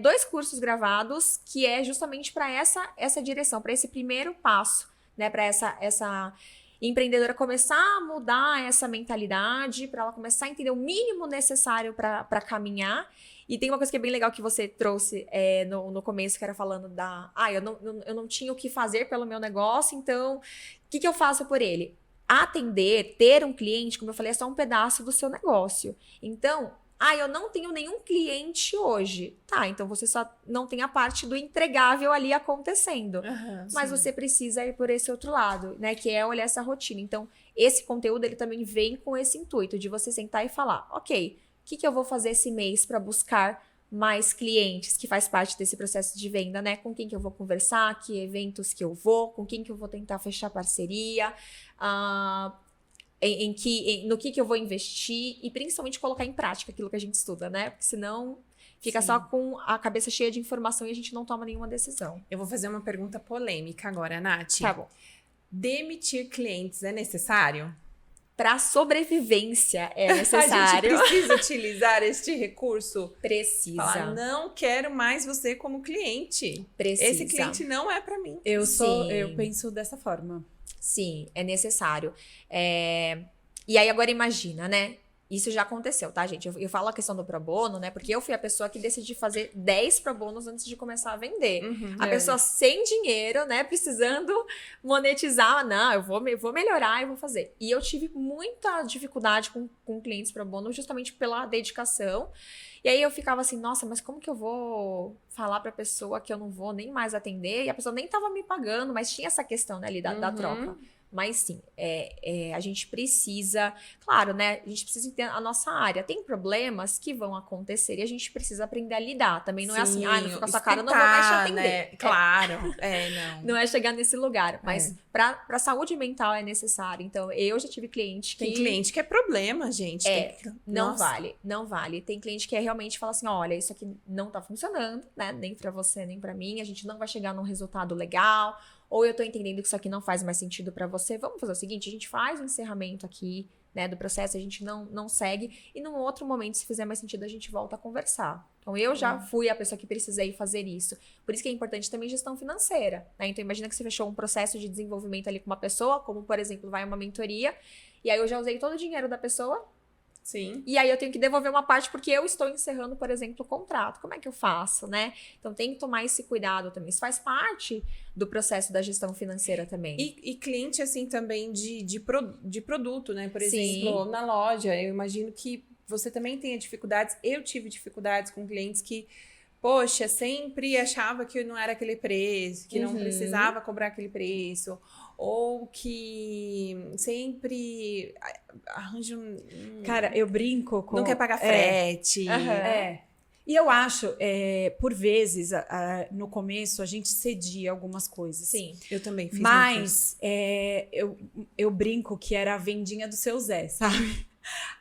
2 cursos gravados que é justamente para essa direção, para esse primeiro passo, né? Para essa empreendedora começar a mudar essa mentalidade, para ela começar a entender o mínimo necessário para caminhar. E tem uma coisa que é bem legal que você trouxe no começo, que era falando eu não tinha o que fazer pelo meu negócio, então o que eu faço por ele? Atender, ter um cliente, como eu falei, é só um pedaço do seu negócio. Então, eu não tenho nenhum cliente hoje. Tá, então você só não tem a parte do entregável ali acontecendo. Mas você precisa ir por esse outro lado, né? Que é olhar essa rotina. Então, esse conteúdo, ele também vem com esse intuito de você sentar e falar, ok, o que eu vou fazer esse mês para buscar mais clientes, que faz parte desse processo de venda, né? Com quem que eu vou conversar, que eventos que eu vou, com quem que eu vou tentar fechar parceria, no que eu vou investir e principalmente colocar em prática aquilo que a gente estuda, né? Porque senão fica só com a cabeça cheia de informação e a gente não toma nenhuma decisão. Eu vou fazer uma pergunta polêmica agora, Nath. Tá bom. Demitir clientes é necessário? Para sobrevivência é A gente necessário. precisa utilizar este recurso? Precisa. Falar, não quero mais você como cliente. Precisa. Esse cliente não é para mim. Eu Sim. penso dessa forma. Sim, é necessário. E aí agora imagina, né? Isso já aconteceu, tá, gente? Eu falo a questão do pro bono, né? Porque eu fui a pessoa que decidi fazer 10 pro bonos antes de começar a vender. A pessoa sem dinheiro, né? Precisando monetizar. Não, eu vou melhorar e vou fazer. E eu tive muita dificuldade com clientes pro bono justamente pela dedicação. E aí eu ficava assim, nossa, mas como que eu vou falar pra pessoa que eu não vou nem mais atender? E a pessoa nem tava me pagando, mas tinha essa questão, né, ali da troca. Mas sim, a gente precisa, claro, né? A gente precisa entender a nossa área. Tem problemas que vão acontecer e a gente precisa aprender a lidar. Também não é assim, não fica com essa cara, eu não vou mais te atender. Né? Claro, não. Não é chegar nesse lugar. Mas pra saúde mental é necessário. Então, eu já tive cliente que... Tem cliente que é problema, gente. Não Nossa. não vale. Tem cliente que realmente fala assim, olha, isso aqui não tá funcionando, né? Nem pra você, nem pra mim. A gente não vai chegar num resultado legal. Ou eu tô entendendo que isso aqui não faz mais sentido pra você. Vamos fazer o seguinte, a gente faz o encerramento aqui, né, do processo, a gente não segue. E num outro momento, se fizer mais sentido, a gente volta a conversar. Então, eu já fui a pessoa que precisei fazer isso. Por isso que é importante também gestão financeira, né? Então, imagina que você fechou um processo de desenvolvimento ali com uma pessoa, como, por exemplo, vai uma mentoria, e aí eu já usei todo o dinheiro da pessoa, Sim. e aí eu tenho que devolver uma parte porque eu estou encerrando, por exemplo, o contrato. Como é que eu faço, né? Então tem que tomar esse cuidado também. Isso faz parte do processo da gestão financeira também. E cliente, assim, também de produto, né? Por Sim. exemplo, na loja, eu imagino que você também tenha dificuldades. Eu tive dificuldades com clientes que, poxa, sempre achava que não era aquele preço, que não precisava cobrar aquele preço, ou que sempre arranja Cara, eu brinco com... não quer pagar frete. E eu acho, por vezes, no começo, a gente cedia algumas coisas. Sim. Eu também fiz. Mas eu brinco que era a vendinha do seu Zé, sabe?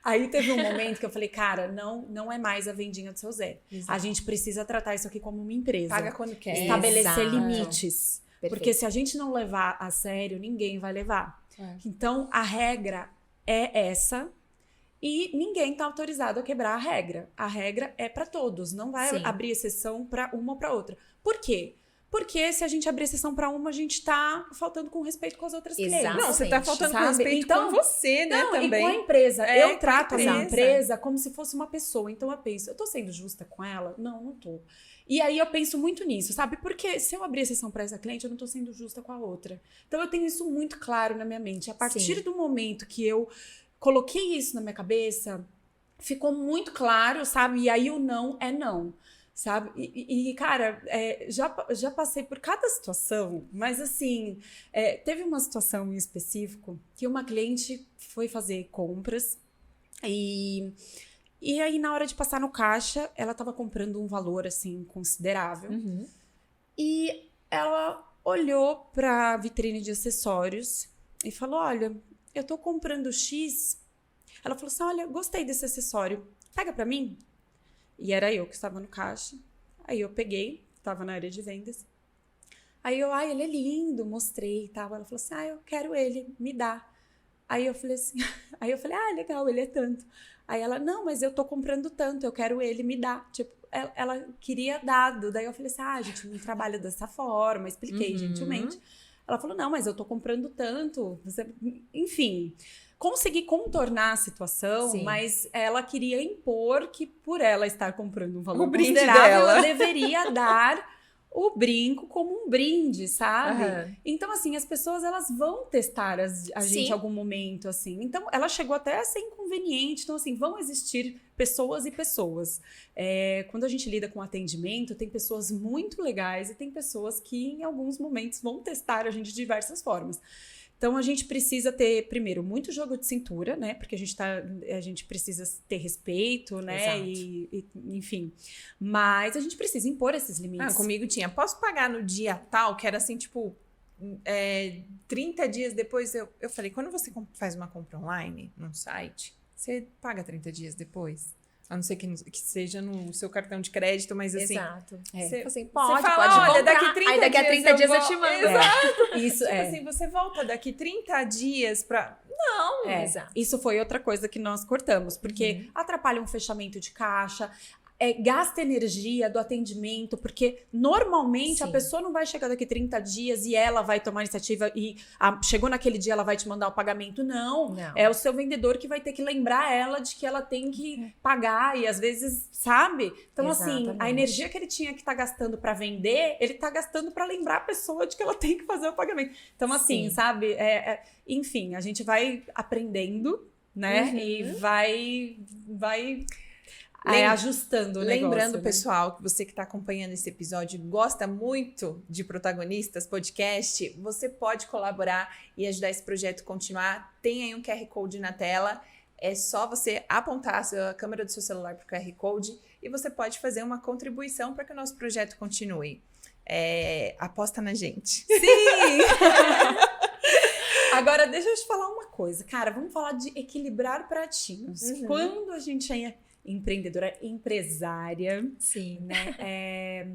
Aí teve um momento que eu falei, cara, não é mais a vendinha do seu Zé. Exato. A gente precisa tratar isso aqui como uma empresa. Paga quando quer. Estabelecer Exato. limites. Perfeito. Porque se a gente não levar a sério, ninguém vai levar. Então, a regra é essa e ninguém está autorizado a quebrar a regra. A regra é para todos, não vai Sim. abrir exceção para uma ou para outra. Por quê? Porque se a gente abrir exceção para uma, a gente tá faltando com respeito com as outras clientes. Exato. Não, você tá faltando com Sabe? respeito Então, com você, né, Não, também. e com a empresa. É, Eu com a trato a minha empresa. empresa como se fosse uma pessoa. Então eu penso, eu tô sendo justa com ela? Não, não tô. E aí eu penso muito nisso, sabe? Porque se eu abrir exceção para essa cliente, eu não tô sendo justa com a outra. Então eu tenho isso muito claro na minha mente. A partir Sim. do momento que eu coloquei isso na minha cabeça, ficou muito claro, sabe? E aí o não é não. Sabe? Cara, já passei por cada situação, mas assim, teve uma situação em específico que uma cliente foi fazer compras e aí na hora de passar no caixa, ela estava comprando um valor assim considerável e ela olhou para a vitrine de acessórios e falou: olha, eu tô comprando X. Ela falou assim: olha, gostei desse acessório, pega para mim. E era eu que estava no caixa. Aí eu peguei, estava na área de vendas. Aí eu, ele é lindo, mostrei e tal. Ela falou assim: eu quero ele, me dá. Aí eu falei assim, legal, ele é tanto. Aí ela, não, mas eu tô comprando tanto, eu quero ele, me dá. Tipo, ela queria dado. Daí eu falei assim: a gente não trabalha dessa forma, expliquei gentilmente. Ela falou: não, mas eu tô comprando tanto. Enfim, consegui contornar a situação, Sim. mas ela queria impor que por ela estar comprando um valor O brinde considerável, dela. ela deveria dar o brinco como um brinde, sabe? Aham. Então, assim, as pessoas, elas vão testar a gente Sim. em algum momento, assim. Então, ela chegou até a ser inconveniente. Então, assim, vão existir pessoas e pessoas. Quando a gente lida com atendimento, tem pessoas muito legais e tem pessoas que, em alguns momentos, vão testar a gente de diversas formas. Então, a gente precisa ter, primeiro, muito jogo de cintura, né? Porque a gente precisa ter respeito, né? Exato. Enfim. Mas a gente precisa impor esses limites. Comigo tinha, posso pagar no dia tal? Que era assim, tipo, 30 dias depois. Eu falei, quando você faz uma compra online, num site, você paga 30 dias depois. A não ser que seja no seu cartão de crédito, mas assim... Exato. Você, Assim, você pode fala, olha, comprar, daqui 30 aí daqui a 30 dias eu vou- te mando. Exato. Isso Tipo assim, você volta daqui 30 dias pra... Não! Exato. Isso foi outra coisa que nós cortamos, porque atrapalha um fechamento de caixa, gasta energia do atendimento, porque normalmente Sim. a pessoa não vai chegar daqui 30 dias e ela vai tomar iniciativa e chegou naquele dia ela vai te mandar o pagamento. Não. Não. É o seu vendedor que vai ter que lembrar ela de que ela tem que pagar e às vezes, sabe? Então, assim, a Exatamente. energia que ele tinha que estar gastando para vender, ele tá gastando para lembrar a pessoa de que ela tem que fazer o pagamento. Então, assim, Sim. sabe? Enfim, a gente vai aprendendo, né? E vai ajustando o negócio. Lembrando, né? pessoal, que você que está acompanhando esse episódio gosta muito de Protagonistas Podcast, você pode colaborar e ajudar esse projeto a continuar. Tem aí um QR Code na tela. É só você apontar a câmera do seu celular para o QR Code e você pode fazer uma contribuição para que o nosso projeto continue. Aposta na gente. Sim! Agora, deixa eu te falar uma coisa. Cara, vamos falar de equilibrar pratinhos. Quando a gente é empreendedora, empresária, Sim. né?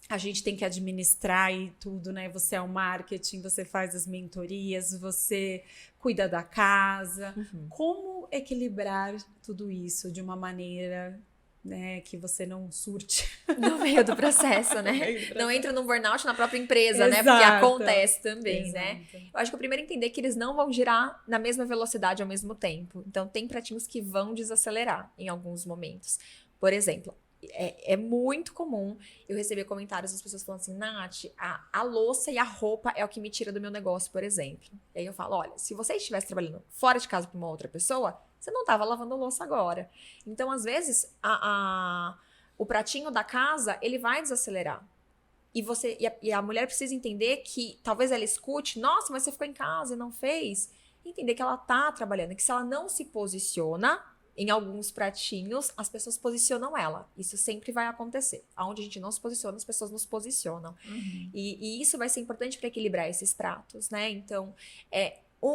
A gente tem que administrar e tudo, né? Você é o marketing, você faz as mentorias, você cuida da casa. Como equilibrar tudo isso de uma maneira, né, que você não surte? No meio do processo, né? Não entra num burnout na própria empresa, né? Porque Exato. acontece também, né? Exato. Eu acho que o primeiro é entender que eles não vão girar na mesma velocidade ao mesmo tempo. Então, tem pratinhos que vão desacelerar em alguns momentos. Por exemplo, é muito comum eu receber comentários das pessoas falando assim: Nath, a louça e a roupa é o que me tira do meu negócio, por exemplo. E aí eu falo: olha, se você estivesse trabalhando fora de casa para uma outra pessoa, você não estava lavando louça agora. Então, às vezes, o pratinho da casa, ele vai desacelerar. E a mulher precisa entender que talvez ela escute: nossa, mas você ficou em casa e não fez. Entender que ela tá trabalhando, que se ela não se posiciona em alguns pratinhos, as pessoas posicionam ela. Isso sempre vai acontecer. Aonde a gente não se posiciona, as pessoas nos posicionam. E isso vai ser importante para equilibrar esses pratos, né? Então,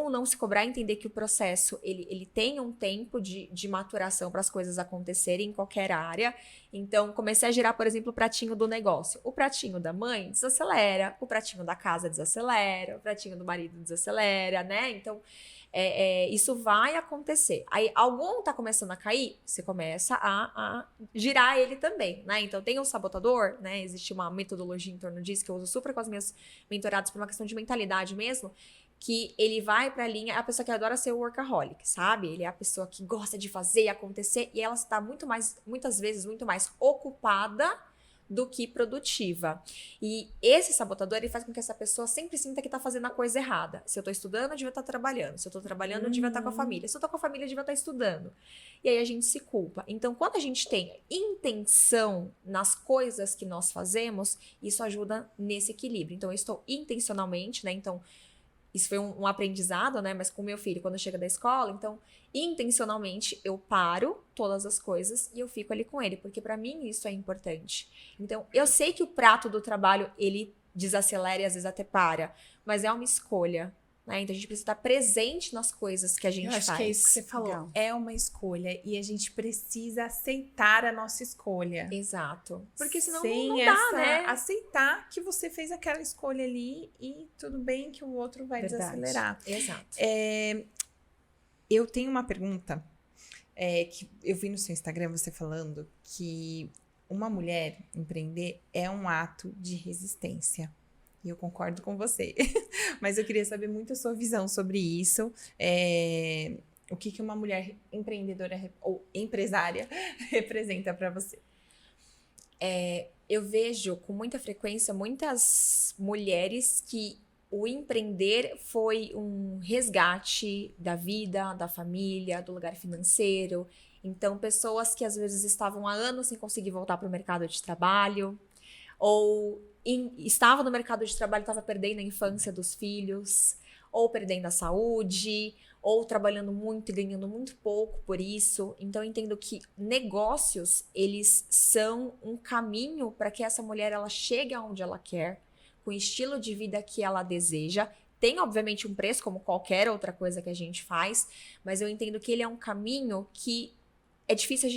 não se cobrar, entender que o processo, ele tem um tempo de maturação para as coisas acontecerem em qualquer área. Então, comecei a girar, por exemplo, o pratinho do negócio. O pratinho da mãe desacelera, o pratinho da casa desacelera, o pratinho do marido desacelera, né? Então, Isso vai acontecer. Aí algum tá começando a cair, você começa a girar ele também, né? Então tem um sabotador, né? Existe uma metodologia em torno disso que eu uso super com as minhas mentoradas por uma questão de mentalidade mesmo, que ele vai pra linha, é a pessoa que adora ser o workaholic, sabe? Ele é a pessoa que gosta de fazer e acontecer, e ela está muitas vezes, muito mais ocupada do que produtiva. E esse sabotador, ele faz com que essa pessoa sempre sinta que tá fazendo a coisa errada. Se eu tô estudando, eu devia estar trabalhando. Se eu tô trabalhando, eu devia estar com a família. Se eu tô com a família, eu devia estar estudando. E aí a gente se culpa. Então, quando a gente tem intenção nas coisas que nós fazemos, isso ajuda nesse equilíbrio. Então, eu estou intencionalmente, né? Então, isso foi um aprendizado, né? Mas com o meu filho, quando chega da escola, então, intencionalmente, eu paro todas as coisas e eu fico ali com ele, porque pra mim isso é importante. Então, eu sei que o prato do trabalho, ele desacelera e às vezes até para, mas é uma escolha, né? Então, a gente precisa estar presente nas coisas que a gente faz. Eu acho que é isso que você falou. Legal. É uma escolha e a gente precisa aceitar a nossa escolha. Exato. Porque senão Sem não dá, essa, né? aceitar que você fez aquela escolha ali e tudo bem que o outro vai Verdade. desacelerar. Exato. Eu tenho uma pergunta que eu vi no seu Instagram você falando que uma mulher empreender é um ato de resistência. E eu concordo com você. Mas eu queria saber muito a sua visão sobre isso. O que uma mulher empreendedora ou empresária representa para você? Eu vejo com muita frequência muitas mulheres que o empreender foi um resgate da vida, da família, do lugar financeiro. Então, pessoas que às vezes estavam há anos sem conseguir voltar para o mercado de trabalho, ou estava no mercado de trabalho e estava perdendo a infância dos filhos, ou perdendo a saúde, ou trabalhando muito e ganhando muito pouco por isso. Então, eu entendo que negócios, eles são um caminho para que essa mulher ela chegue aonde ela quer, com o estilo de vida que ela deseja. Tem, obviamente, um preço, como qualquer outra coisa que a gente faz, mas eu entendo que ele é um caminho que é difícil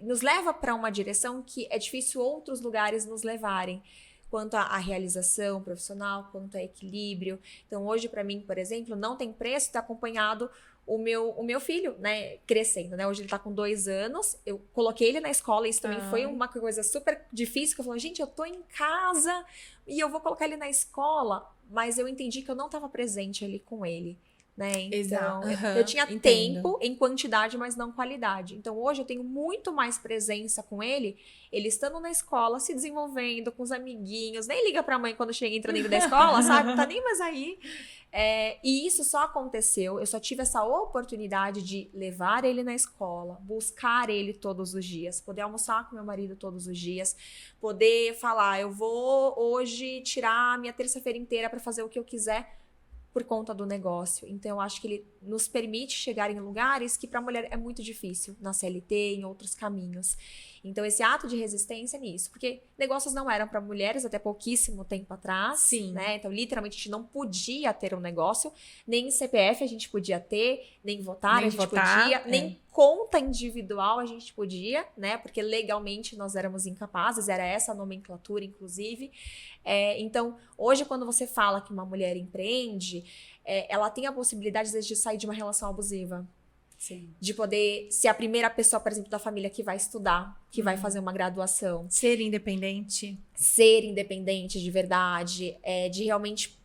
nos leva para uma direção que é difícil outros lugares nos levarem, quanto à realização profissional, quanto a equilíbrio. Então, hoje, para mim, por exemplo, não tem preço ter acompanhado o meu filho, né, crescendo, né? Hoje ele tá com 2 anos, eu coloquei ele na escola, isso também foi uma coisa super difícil, que eu falei, gente, eu tô em casa e eu vou colocar ele na escola, mas eu entendi que eu não estava presente ali com ele, né? Então, eu tinha tempo em quantidade, mas não qualidade. Então, hoje eu tenho muito mais presença com ele estando na escola, se desenvolvendo com os amiguinhos, nem liga pra mãe quando chega entrando da escola, sabe? Não tá nem mais aí. E isso só aconteceu, eu só tive essa oportunidade de levar ele na escola, buscar ele todos os dias, poder almoçar com meu marido todos os dias, poder falar, eu vou hoje tirar a minha terça-feira inteira pra fazer o que eu quiser, por conta do negócio. Então, eu acho que ele nos permite chegar em lugares que para a mulher é muito difícil, na CLT, em outros caminhos. Então, esse ato de resistência é nisso. Porque negócios não eram para mulheres até pouquíssimo tempo atrás. Sim. Né? Então, literalmente, a gente não podia ter um negócio. Nem CPF a gente podia ter, nem votar Nem a gente votar, podia, nem conta individual a gente podia, né? Porque legalmente nós éramos incapazes, era essa a nomenclatura, inclusive. Então, hoje, quando você fala que uma mulher empreende, ela tem a possibilidade, às vezes, de sair de uma relação abusiva. Sim. De poder ser a primeira pessoa, por exemplo, da família que vai estudar, que vai fazer uma graduação. Ser independente. Ser independente de verdade, de realmente...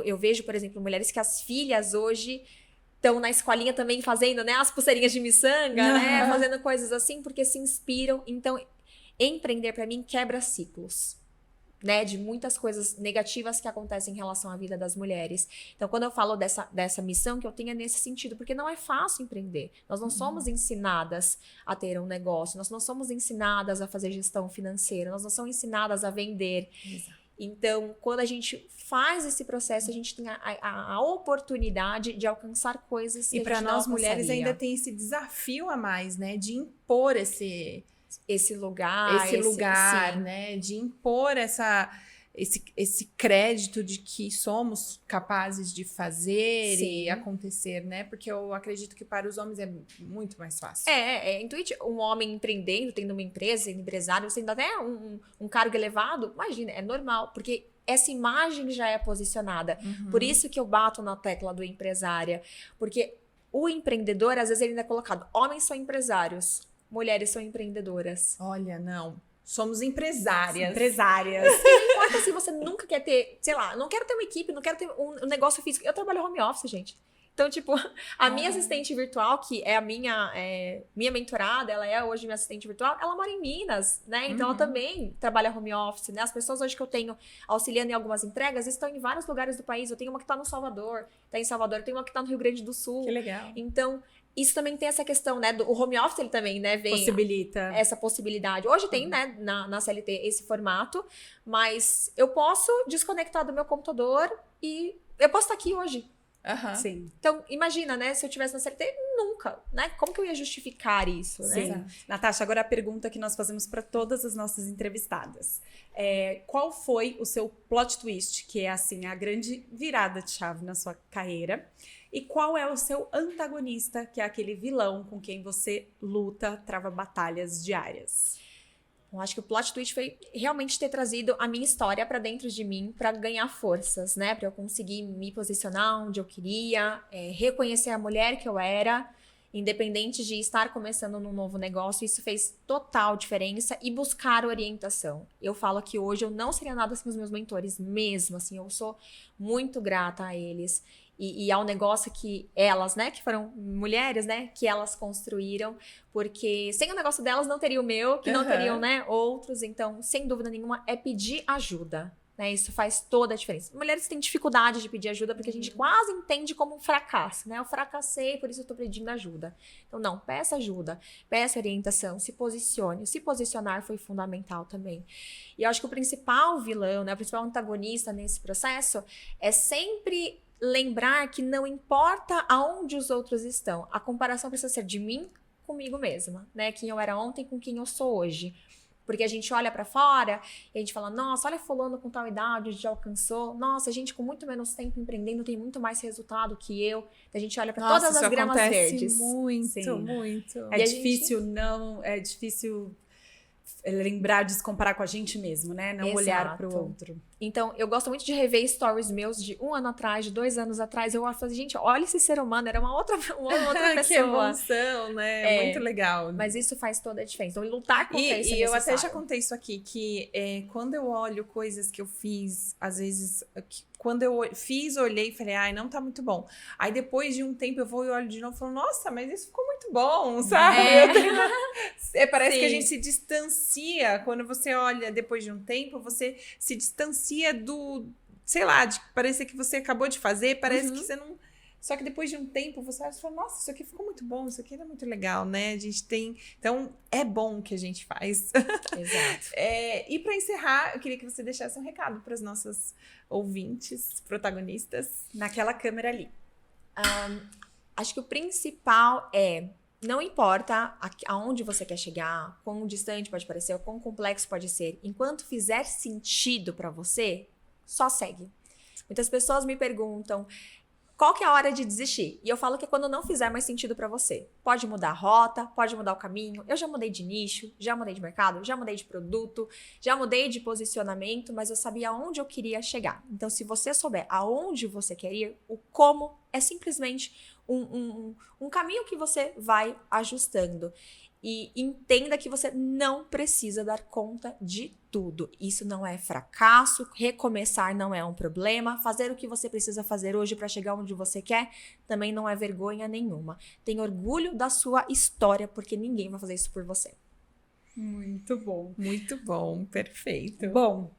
eu vejo, por exemplo, mulheres que as filhas hoje estão na escolinha também fazendo, né, as pulseirinhas de miçanga, né, fazendo coisas assim, porque se inspiram. Então, empreender, para mim, quebra ciclos, né, de muitas coisas negativas que acontecem em relação à vida das mulheres. Então, quando eu falo dessa missão que eu tenho é nesse sentido, porque não é fácil empreender. Nós não somos ensinadas a ter um negócio, nós não somos ensinadas a fazer gestão financeira, nós não somos ensinadas a vender. Exato. Então, quando a gente faz esse processo, a gente tem a oportunidade de alcançar coisas que E para nós mulheres ainda tem esse desafio a mais, né, de impor esse lugar, sim, né? De impor esse crédito de que somos capazes de fazer Sim. e acontecer, né? Porque eu acredito que para os homens é muito mais fácil. É intuitivo. Um homem empreendendo, tendo uma empresa, sendo empresário, sendo até um cargo elevado, imagina, é normal, porque essa imagem já é posicionada. Por isso que eu bato na tecla do empresária. Porque o empreendedor, às vezes, ele ainda é colocado, homens são empresários, mulheres são empreendedoras. Olha, não. Somos empresárias. Empresárias. Não importa se você nunca quer ter, sei lá, não quero ter uma equipe, não quero ter um negócio físico. Eu trabalho home office, gente. Então, tipo, a minha assistente virtual, que é a minha mentorada, ela é hoje minha assistente virtual, ela mora em Minas, né? Então, ela também trabalha home office, né? As pessoas hoje que eu tenho auxiliando em algumas entregas estão em vários lugares do país. Eu tenho uma que tá no Salvador, tá em Salvador, eu tenho uma que tá no Rio Grande do Sul. Que legal. Então, isso também tem essa questão, né? O home office, ele também, né? Vem Possibilita. essa possibilidade. Hoje tem, né, na CLT esse formato, mas eu posso desconectar do meu computador e eu posso estar aqui hoje. Sim. Então, imagina, né? Se eu tivesse na CLT, nunca, né? Como que eu ia justificar isso, né? Sim. Natasha, agora a pergunta que nós fazemos para todas as nossas entrevistadas. Qual foi o seu plot twist, que é assim, a grande virada de chave na sua carreira? E qual é o seu antagonista, que é aquele vilão com quem você luta, trava batalhas diárias? Eu acho que o plot twist foi realmente ter trazido a minha história pra dentro de mim, pra ganhar forças, né? Pra eu conseguir me posicionar onde eu queria, reconhecer a mulher que eu era, independente de estar começando num novo negócio. Isso fez total diferença, e buscar orientação. Eu falo que hoje eu não seria nada sem os meus mentores, mesmo assim, eu sou muito grata a eles. E ao negócio que elas, né, que foram mulheres, né, que elas construíram, porque sem o negócio delas não teria o meu, que não teriam, né, outros. Então, sem dúvida nenhuma, é pedir ajuda, né, isso faz toda a diferença. Mulheres têm dificuldade de pedir ajuda porque a gente quase entende como um fracasso, né, eu fracassei, por isso eu tô pedindo ajuda. Então, não, peça ajuda, peça orientação, se posicione. Se posicionar foi fundamental também. E eu acho que o principal vilão, né, o principal antagonista nesse processo é sempre lembrar que não importa aonde os outros estão, a comparação precisa ser de mim comigo mesma, né? Quem eu era ontem com quem eu sou hoje. Porque a gente olha pra fora e a gente fala, nossa, olha fulano com tal idade, já alcançou. Nossa, a gente com muito menos tempo empreendendo tem muito mais resultado que eu. A gente olha pra todas as gramas verdes. Muito. É difícil lembrar de se comparar com a gente mesmo, né? Não olhar pro outro. Então, eu gosto muito de rever stories meus de 1 ano atrás, de 2 anos atrás. Eu falo, gente, olha esse ser humano, era uma outra pessoa. Que evolução, né? Muito legal. Mas isso faz toda a diferença. Então, lutar contra isso é E eu até necessário. já contei isso aqui, que quando eu olho coisas que eu fiz, às vezes, quando eu fiz, olhei e falei, ai, não tá muito bom. Aí depois de um tempo eu vou e olho de novo e falo, nossa, mas isso ficou muito bom, sabe? Parece que a gente se distancia. Quando você olha depois de um tempo, você se distancia sei lá, de parecer que você acabou de fazer, parece que você não... Só que depois de um tempo você olha e fala, nossa, isso aqui ficou muito bom, isso aqui era muito legal, né? A gente tem... Então, é bom o que a gente faz. Exato. E para encerrar, eu queria que você deixasse um recado para as nossas ouvintes, protagonistas. Naquela câmera ali. Acho que o principal não importa aonde você quer chegar, quão distante pode parecer, ou quão complexo pode ser, enquanto fizer sentido pra você, só segue. Muitas pessoas me perguntam, qual que é a hora de desistir? E eu falo que é quando não fizer mais sentido pra você. Pode mudar a rota, pode mudar o caminho. Eu já mudei de nicho, já mudei de mercado, já mudei de produto, já mudei de posicionamento, mas eu sabia aonde eu queria chegar. Então, se você souber aonde você quer ir, o como é simplesmente um caminho que você vai ajustando. E entenda que você não precisa dar conta de tudo. Isso não é fracasso, recomeçar não é um problema, fazer o que você precisa fazer hoje para chegar onde você quer também não é vergonha nenhuma. Tenha orgulho da sua história, porque ninguém vai fazer isso por você. Muito bom. Muito bom, perfeito. Bom,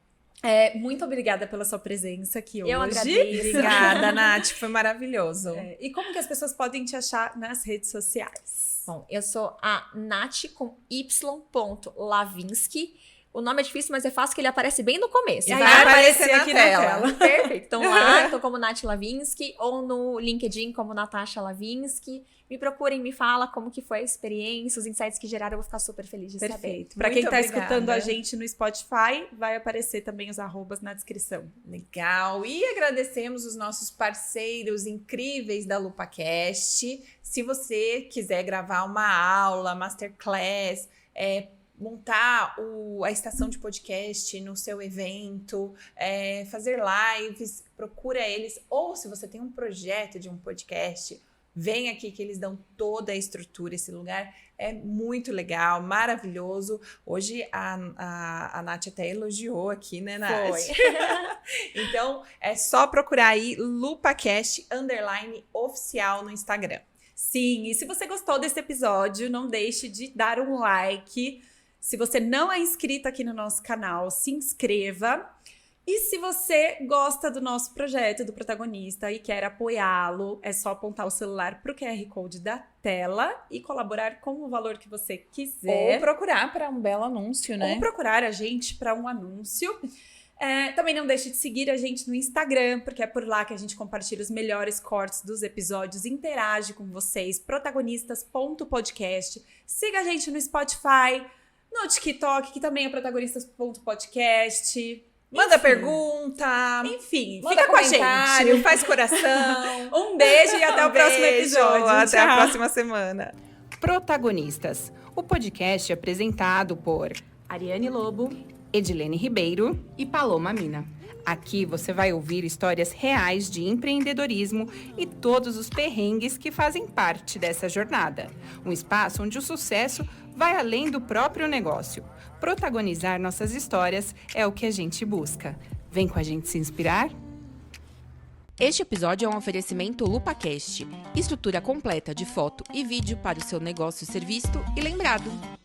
muito obrigada pela sua presença aqui hoje. Eu agradeço. Obrigada, Nath, foi maravilhoso. E como que as pessoas podem te achar nas redes sociais? Bom, eu sou a Nath com y.lavinsky. O nome é difícil, mas é fácil que ele aparece bem no começo. E aí Vai aparecer aqui na tela. Perfeito. Então lá, estou como Nath Lavinsky, ou no LinkedIn como Natasha Lavinsky. Me procurem, me fala como que foi a experiência, os insights que geraram, eu vou ficar super feliz de saber. Perfeito. Para quem está escutando a gente no Spotify, vai aparecer também os arrobas na descrição. Legal. E agradecemos os nossos parceiros incríveis da LupaCast. Se você quiser gravar uma aula, masterclass, montar a estação de podcast no seu evento, fazer lives, procura eles. Ou se você tem um projeto de um podcast, vem aqui que eles dão toda a estrutura. Esse lugar é muito legal, maravilhoso. Hoje a Nath até elogiou aqui, né, Nath? Foi. Então, é só procurar aí LupaCast_oficial no Instagram. Sim, e se você gostou desse episódio, não deixe de dar um like. Se você não é inscrito aqui no nosso canal, se inscreva. E se você gosta do nosso projeto, do protagonista, e quer apoiá-lo, é só apontar o celular para o QR Code da tela e colaborar com o valor que você quiser. Ou procurar para um belo anúncio, né? Ou procurar a gente para um anúncio. Também não deixe de seguir a gente no Instagram, porque é por lá que a gente compartilha os melhores cortes dos episódios, interage com vocês, protagonistas.podcast. Siga a gente no Spotify, no TikTok, que também é protagonistas.podcast. Manda Enfim. Pergunta. Enfim, Manda fica com a comentário, gente. faz coração. Um beijo e até o próximo Beijo, episódio. Até a Tchau. próxima semana. Protagonistas, o podcast apresentado por Ariane Lobo Edilene Ribeiro. e Paloma Mina. Aqui você vai ouvir histórias reais de empreendedorismo e todos os perrengues que fazem parte dessa jornada. Um espaço onde o sucesso vai além do próprio negócio. Protagonizar nossas histórias é o que a gente busca. Vem com a gente se inspirar? Este episódio é um oferecimento LupaCast, estrutura completa de foto e vídeo para o seu negócio ser visto e lembrado.